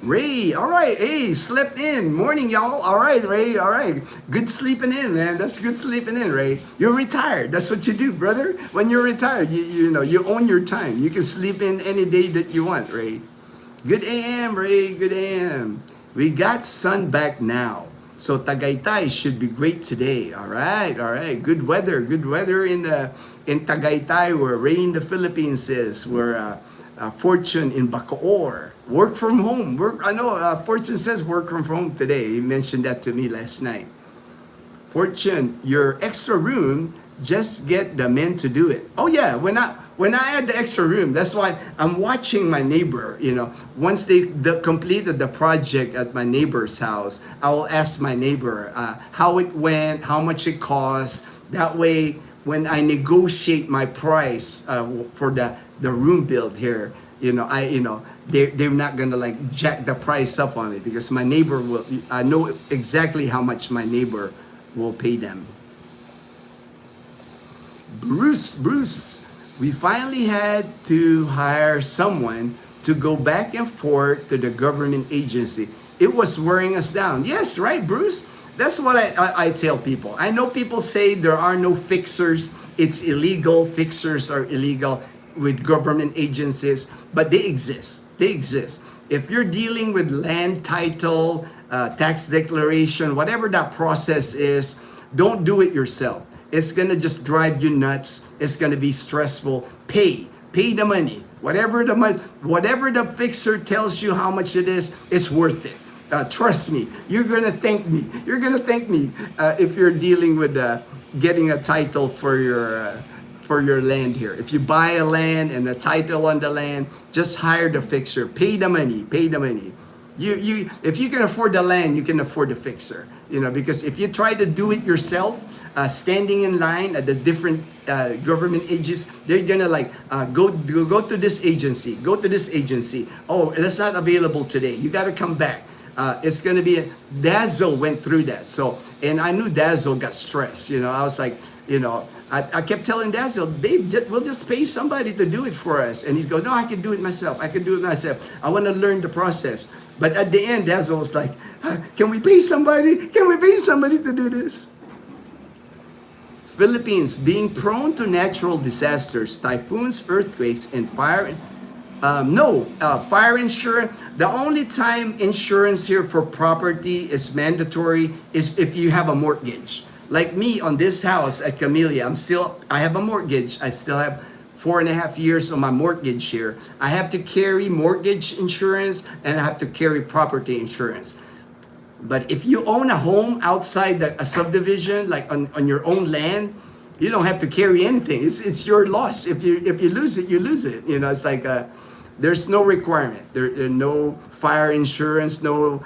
Ray, all right. Hey, slept in. Morning, y'all. All right, Ray. All right. Good sleeping in, man. That's good sleeping in, Ray. You're retired. That's what you do, brother. When you're retired, you own your time. You can sleep in any day that you want, Ray. Good AM, Ray. Good AM. We got sun back now. So Tagaytay should be great today. All right. Good weather in Tagaytay, where Ray in the Philippines is, where Fortune in Bacoor. Work from home. I know Fortune says work from home today. He mentioned that to me last night. Fortune, your extra room, just get the men to do it. Oh yeah, when I had the extra room, that's why I'm watching my neighbor. Once they completed the project at my neighbor's house, I will ask my neighbor how it went, how much it cost. That way, when I negotiate my price for the room build here, they're not gonna like jack the price up on it, because my neighbor will. I know exactly how much my neighbor will pay them. Bruce, we finally had to hire someone to go back and forth to the government agency. It was wearing us down. Yes, right, Bruce? That's what I tell people. I know people say there are no fixers. It's illegal. Fixers are illegal with government agencies, but they exist. They exist. If you're dealing with land title, tax declaration, whatever that process is, don't do it yourself. It's gonna just drive you nuts. It's gonna be stressful. Pay the money. Whatever the fixer tells you how much it is, it's worth it. Trust me. You're gonna thank me. You're gonna thank me if you're dealing with getting a title for your land here. If you buy a land and a title on the land, just hire the fixer. Pay the money. Pay the money. If you can afford the land, you can afford the fixer. Because if you try to do it yourself, standing in line at the different government agencies, they're gonna go to this agency, go to this agency. Oh, that's not available today. You got to come back. It's gonna be Dazzle went through that. So, and I knew Dazzle got stressed. I was like, I kept telling Dazzle, we'll just pay somebody to do it for us. And he'd go, no, I can do it myself. I can do it myself. I want to learn the process. But at the end, Dazzle was like, can we pay somebody? Can we pay somebody to do this? Philippines being prone to natural disasters, typhoons, earthquakes, and fire. Fire insurance. The only time insurance here for property is mandatory is if you have a mortgage. Like me on this house at Camellia, I have a mortgage. I still have 4.5 years on my mortgage here. I have to carry mortgage insurance and I have to carry property insurance. But if you own a home outside a subdivision, like on your own land, you don't have to carry anything. It's your loss. If you lose it, you lose it. It's like there's no requirement. There no fire insurance, no.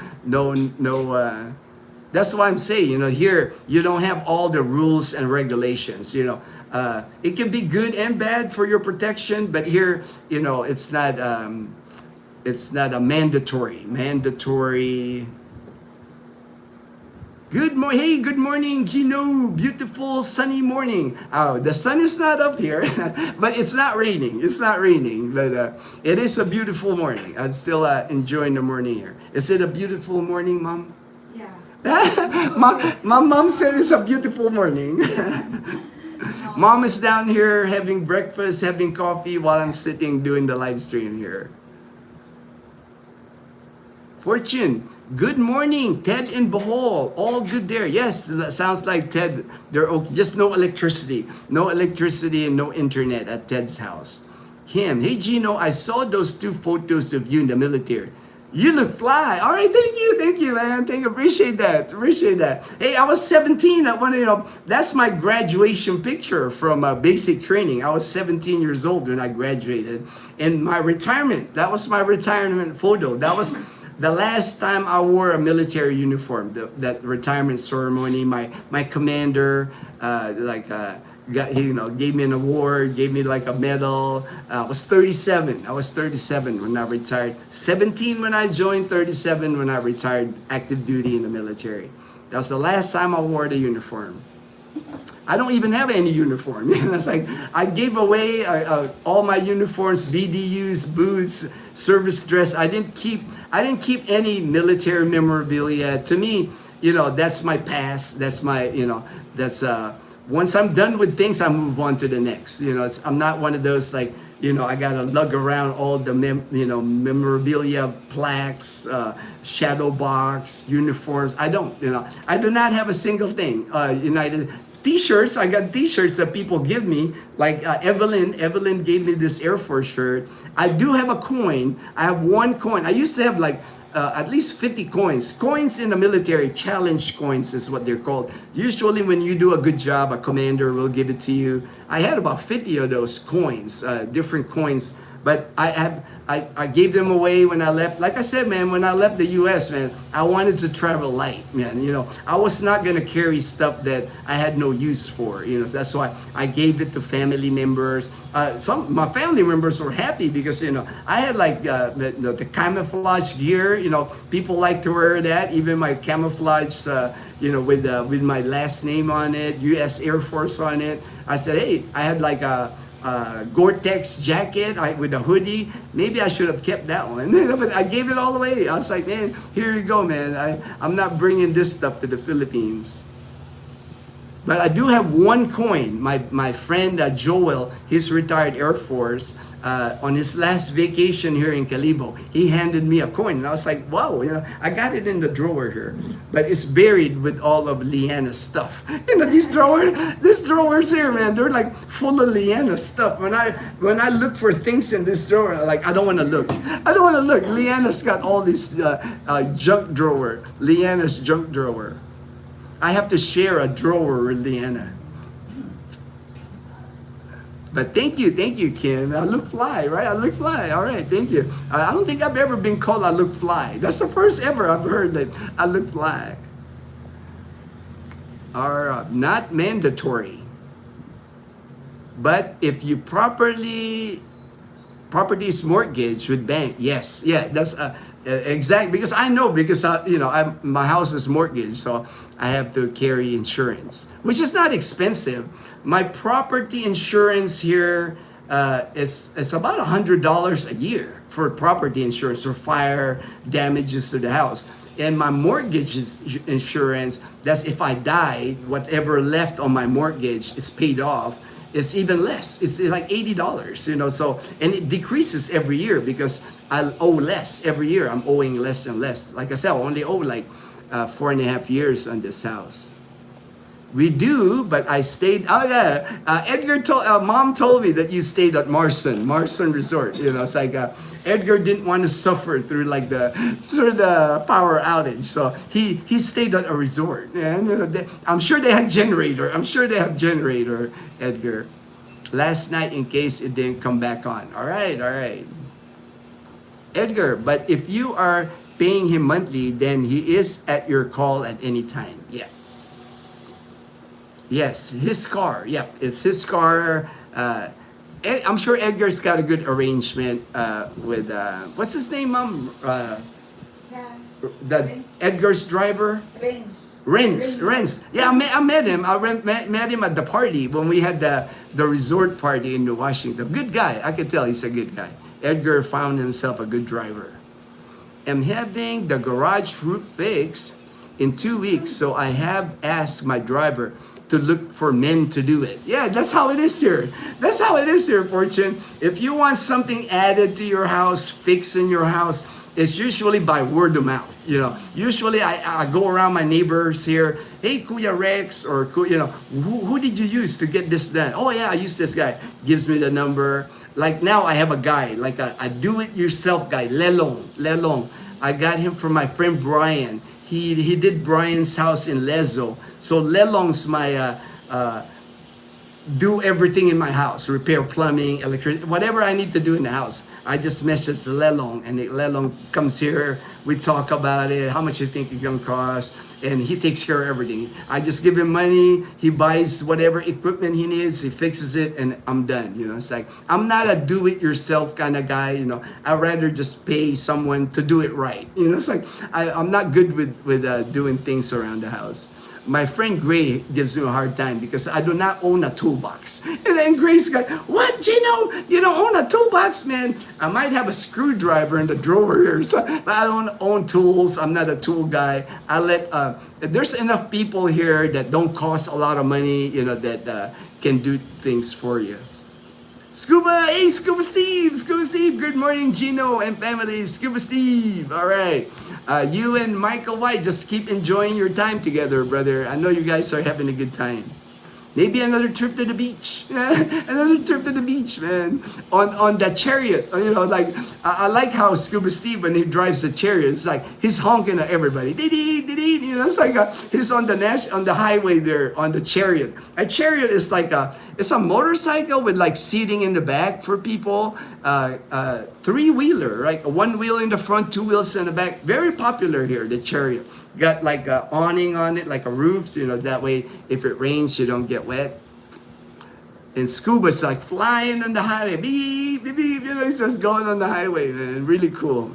That's why I'm saying, here you don't have all the rules and regulations. It can be good and bad for your protection, but here, it's not a mandatory. Hey, good morning, Gino. Beautiful sunny morning. Oh, the sun is not up here, but it's not raining. But it is a beautiful morning. I'm still enjoying the morning here. Is it a beautiful morning, Mom? My mom said it's a beautiful morning. Mom is down here having breakfast, having coffee while I'm sitting doing the live stream here. Fortune, good morning, Ted and Bohol. All good there. Yes, that sounds like Ted. They're okay. Just no electricity. No electricity and no internet at Ted's house. Kim, hey Gino, I saw those 2 photos of you in the military. You look fly. All right, thank you, man. Appreciate that. Hey, I was 17. That's my graduation picture from basic training. I was 17 years old when I graduated. And my retirement, that was my retirement photo. That was the last time I wore a military uniform. That retirement ceremony, my commander, gave me an award, gave me like a medal. I was 37 when I retired. 17 when I joined, 37 when I retired active duty in the military. That was the last time I wore the uniform. I don't even have any uniform. It's like I gave away all my uniforms, BDUs, boots, service dress. I didn't keep any military memorabilia. To me, that's my past. That's my, once I'm done with things, I move on to the next. I'm not one of those I gotta lug around all the memorabilia, plaques, shadow box, uniforms. I don't. I do not have a single thing. T-shirts. I got T-shirts that people give me. Like Evelyn gave me this Air Force shirt. I do have a coin. I have one coin. I used to have like at least 50 coins. Coins in the military, challenge coins is what they're called. Usually when you do a good job, a commander will give it to you. I had about 50 of those coins, different coins. But I gave them away when I left. Like I said, man, when I left the U.S., man, I wanted to travel light, man. You know, I was not gonna carry stuff that I had no use for. You know, that's why I gave it to family members. Some my family members were happy because I had like the camouflage gear. You know, people like to wear that. Even my camouflage, with my last name on it, U.S. Air Force on it. I said, hey, I had like a Gore-Tex jacket with a hoodie. Maybe I should have kept that one. But I gave it all away. I was like, man, here you go, man. I'm not bringing this stuff to the Philippines. But I do have one coin. My friend Joel, he's retired Air Force. On his last vacation here in Calibo, he handed me a coin, and I was like, "Wow!" I got it in the drawer here, but it's buried with all of Leanna's stuff. These drawers here, man, they're like full of Leanna's stuff. When I look for things in this drawer, I don't want to look. I don't want to look. Leanna's got all this junk drawer. Leanna's junk drawer. I have to share a drawer with Leanna. But thank you, Kim. I look fly, right? I look fly. All right, thank you. I don't think I've ever been called I look fly. That's the first ever I've heard that I look fly. Are not mandatory. But if you property is mortgaged with bank, yes, yeah, that's exact. Because I know my house is mortgaged, so I have to carry insurance, which is not expensive. My property insurance here it's about $100 a year for property insurance for fire damages to the house. And my mortgage insurance, that's if I die, whatever left on my mortgage is paid off. It's even less. It's like $80, So, and it decreases every year because I owe less every year. I'm owing less and less. Like I said, I only owe like 4.5 years on this house. We do, but I stayed. Oh yeah, Mom told me that you stayed at Marson Resort. It's like Edgar didn't want to suffer through the power outage, so he stayed at a resort. And I'm sure they had generator. Edgar, last night in case it didn't come back on. All right, Edgar. But if you are paying him monthly, then he is at your call at any time. Yeah. Yes, his car. Yep, it's his car. I'm sure Edgar's got a good arrangement with what's his name, Mom? Edgar's driver. Renz. Yeah, I met him. I met him at the party when we had the resort party in New Washington. Good guy. I can tell he's a good guy. Edgar found himself a good driver. I'm having the garage roof fixed in 2 weeks, so I have asked my driver to look for men to do it. Yeah, that's how it is here. Fortune. If you want something added to your house, fixed in your house, it's usually by word of mouth. Usually I go around my neighbors here. Hey, Kuya Rex, or who did you use to get this done? Oh yeah, I used this guy. Gives me the number. Like now I have a guy, like a do-it-yourself guy, Lelong. I got him from my friend Brian. He did Brian's house in Lezo. So Lelong's my do everything in my house, repair plumbing, electricity, whatever I need to do in the house. I just message Lelong, and Lelong comes here. We talk about it, how much you think it's gonna cost, and he takes care of everything. I just give him money. He buys whatever equipment he needs. He fixes it, and I'm done. It's like I'm not a do-it-yourself kind of guy. I'd rather just pay someone to do it right. It's like I'm not good with doing things around the house. My friend Gray gives me a hard time because I do not own a toolbox. And then Gray's like, what, Gino? You don't own a toolbox, man? I might have a screwdriver in the drawer here, but I don't own tools. I'm not a tool guy. There's enough people here that don't cost a lot of money, that can do things for you. Scuba Steve, good morning, Gino and family. Scuba Steve, all right. You and Michael White, just keep enjoying your time together, brother. I know you guys are having a good time. Maybe another trip to the beach. Another trip to the beach, man. On that chariot. Like, I like how Scuba Steve, when he drives the chariot, it's like he's honking at everybody. It's like he's on the highway there on the chariot. A chariot is like it's a motorcycle with like seating in the back for people. Three-wheeler, right? One wheel in the front, two wheels in the back. Very popular here, the chariot. Got like a awning on it, like a roof, that way if it rains you don't get wet. And Scuba's like flying on the highway, beep, beep, beep, he's just going on the highway, man. Really cool.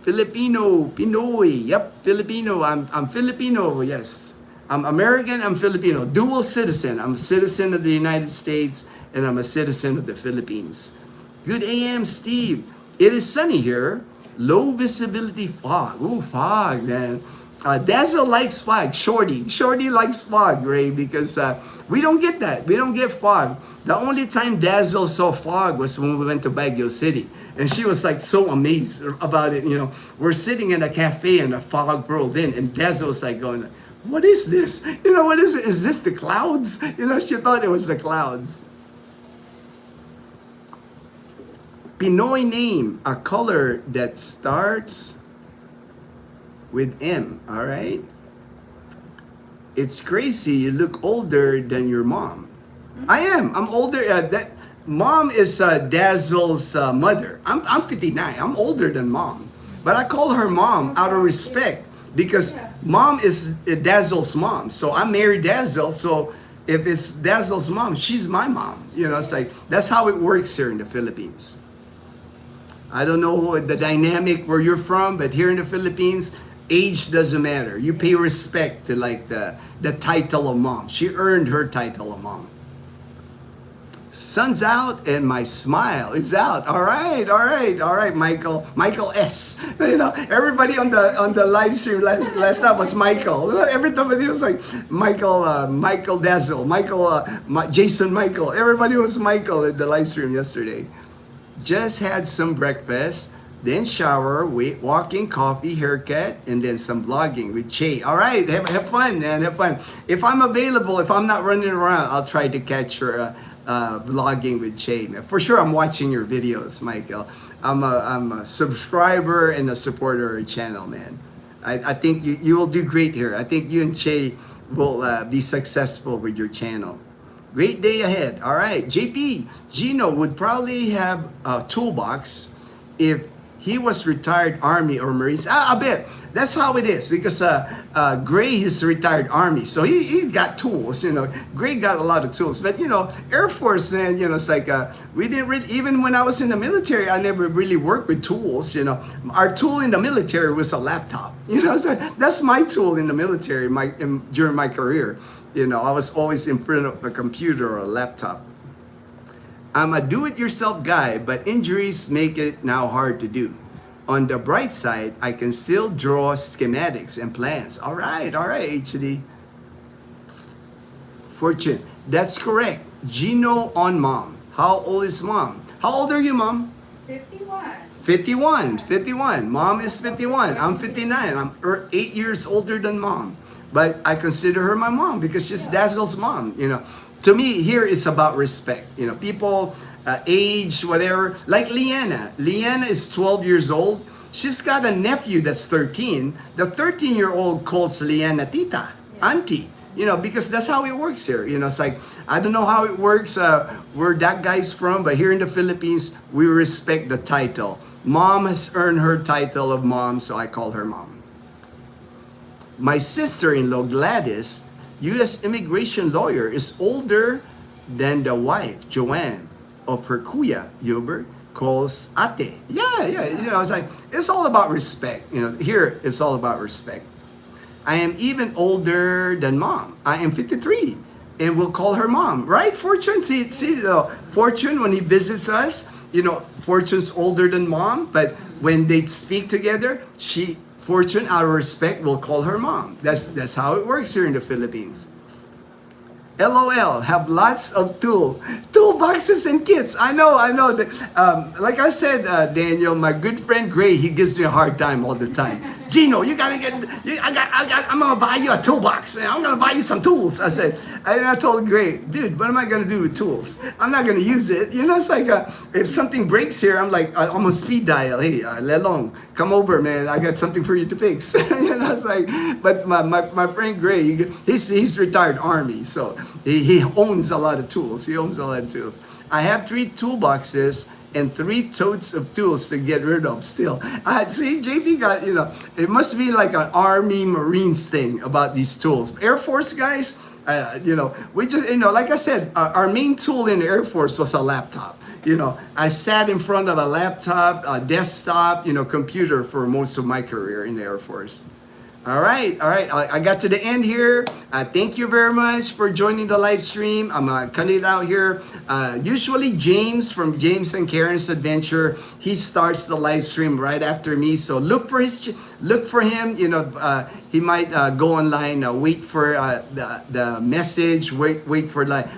Filipino, Pinoy, yep, Filipino. I'm Filipino, yes. I'm American, I'm Filipino, dual citizen. I'm a citizen of the United States and I'm a citizen of the Philippines. Good AM, Steve. It is sunny here. Low visibility fog. Ooh, fog, man. Dazzle likes fog. Shorty likes fog, Ray, because we don't get that. We don't get fog. The only time Dazzle saw fog was when we went to Baguio City. And she was like so amazed about it. We're sitting in a cafe and a fog rolled in and Dazzle was like going, what is this? What is it? Is this the clouds? She thought it was the clouds. Pinoy name, a color that starts with M, all right? It's crazy, you look older than your mom. I am, I'm older. Mom is Dazzle's mother. I'm 59, I'm older than mom. But I call her mom out of respect because mom is Dazzle's mom. So I married Dazzle, so if it's Dazzle's mom, she's my mom. It's like, that's how it works here in the Philippines. I don't know the dynamic where you're from, but here in the Philippines, age doesn't matter. You pay respect to like the title of mom. She earned her title of mom. Sun's out and my smile is out. All right, Michael. Michael S. Everybody on the live stream last time was Michael. Every time it was like Michael Dazzle, Jason Michael. Everybody was Michael at the live stream yesterday. Just had some breakfast, then shower, walking, coffee, haircut, and then some vlogging with Che. All right, have fun, man, have fun. If I'm available, if I'm not running around, I'll try to catch her vlogging with Che. For sure, I'm watching your videos, Michael. I'm a subscriber and a supporter of your channel, man. I think you will do great here. I think you and Che will be successful with your channel. Great day ahead. All right. JP, Gino would probably have a toolbox if he was retired Army or Marines. I bet. That's how it is. Because Gray is retired Army. So he got tools, Gray got a lot of tools. But, Air Force, man, it's like, we didn't really, even when I was in the military, I never really worked with tools, Our tool in the military was a laptop. So that's my tool in the military during my career. I was always in front of a computer or a laptop. I'm a do-it-yourself guy, but injuries make it now hard to do. On the bright side, I can still draw schematics and plans. All right, HD. Fortune, that's correct. Gino on mom. How old is mom? How old are you, mom? 51. 51. Mom is 51. I'm 59. I'm 8 years older than mom. But I consider her my mom because she's Dazzle's mom. To me, here it's about respect. People, age, whatever. Like Leanna. Leanna is 12 years old. She's got a nephew that's 13. The 13-year-old calls Leanna tita, auntie. Because that's how it works here. It's like, I don't know how it works where that guy's from, but here in the Philippines, we respect the title. Mom has earned her title of mom, so I call her mom. My sister-in-law, Gladys, U.S. immigration lawyer, is older than the wife, Joanne, of her kuya, Hubert, calls ate. Yeah. It's like, it's all about respect. Here, it's all about respect. I am even older than mom. I am 53, and we'll call her mom. Right, Fortune? See, Fortune, when he visits us, Fortune's older than mom, but when they speak together, Fortune, out of respect, will call her mom. That's how it works here in the Philippines. LOL, have lots of toolboxes and kits. I know. Like I said, Daniel, my good friend Gray, he gives me a hard time all the time. Gino, you gotta get, I'm gonna buy you a toolbox. I'm gonna buy you some tools. I said, I told Gray, dude, what am I gonna do with tools? I'm not gonna use it. You know, it's like if something breaks here, I'm like, I almost speed dial. Hey, Lelong, come over, man. I got something for you to fix. You know, it's like, but my friend Gray, he's retired Army, so he owns a lot of tools. He owns a lot of tools. I have 3 toolboxes and 3 totes of tools to get rid of still. See, JP got, you know, it must be like an Army Marines thing about these tools. Air Force guys, you know, we just, you know, like I said, our main tool in the Air Force was a laptop. You know, I sat in front of a laptop, a desktop, you know, computer for most of my career in the Air Force. All right. I got to the end here. Thank you very much for joining the live stream. I'm cutting it out here. Usually James from James and Karen's Adventure, he starts the live stream right after me. So look for him. You know, he might go online, wait for the message, wait for like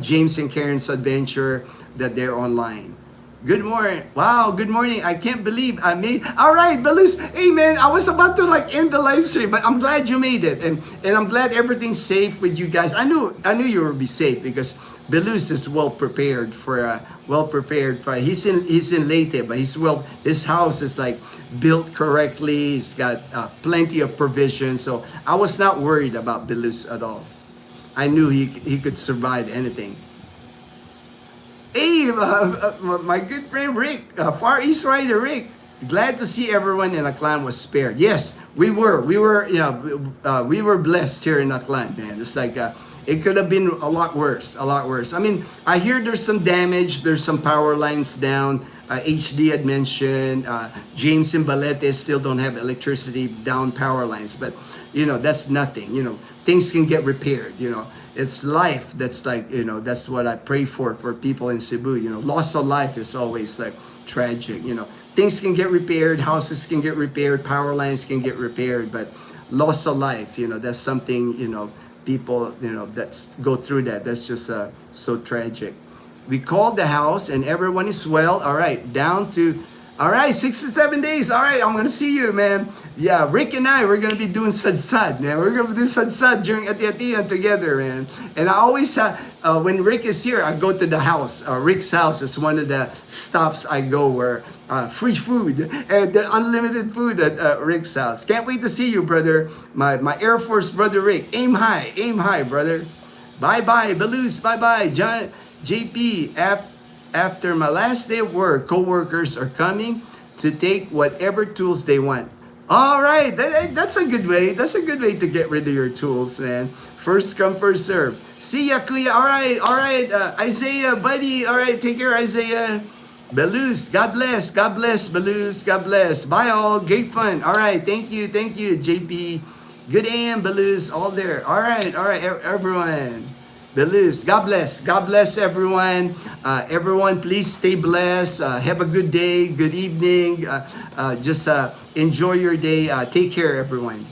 James and Karen's Adventure that they're online. Good morning. Wow, good morning. I can't believe I made. All right, Belus. Hey, man, I was about to like end the live stream, but I'm glad you made it, and I'm glad everything's safe with you guys. I knew you would be safe because Belus is well prepared for. He's in Leyte, but his house is like built correctly. He's got plenty of provisions, so I was not worried about Belus at all. I knew he could survive anything. Hey, my good friend Rick, Far East Rider Rick. Glad to see everyone in Aklan was spared. Yes, we were blessed here in Aklan, man. It's like it could have been a lot worse. I mean, I hear there's some damage. There's some power lines down. HD had mentioned. James and Balete still don't have electricity down power lines, but you know that's nothing. You know, things can get repaired. You know. It's life that's like, you know, that's what I pray for people in Cebu. You know, loss of life is always like tragic. You know, things can get repaired, houses can get repaired, power lines can get repaired, but loss of life, you know, that's something, you know, people, you know, that's go through that. That's just so tragic. We called the house and everyone is well. All right, down to, all right, 6 to 7 days. All right, I'm going to see you, man. Yeah, Rick and I, we're going to be doing sadsad, man. We're going to do sadsad during Ati-Atian together, man. And I always, when Rick is here, I go to the house. Rick's house is one of the stops I go where free food and unlimited food at Rick's house. Can't wait to see you, brother. My Air Force brother Rick. Aim high, brother. Bye-bye, Belus. Bye-bye, John, JP. After my last day of work, co-workers are coming to take whatever tools they want. All right, that's a good way. That's a good way to get rid of your tools, man. First come, first serve. See ya, Kuya. All right. Isaiah, buddy. All right, take care, Isaiah. Belus, God bless, Belus, God bless. Bye all, great fun. All right, thank you, JP. Good AM, Belus, all there. All right, everyone. Belus, God bless everyone. Everyone, please stay blessed. Have a good day, good evening. Just enjoy your day. Take care, everyone.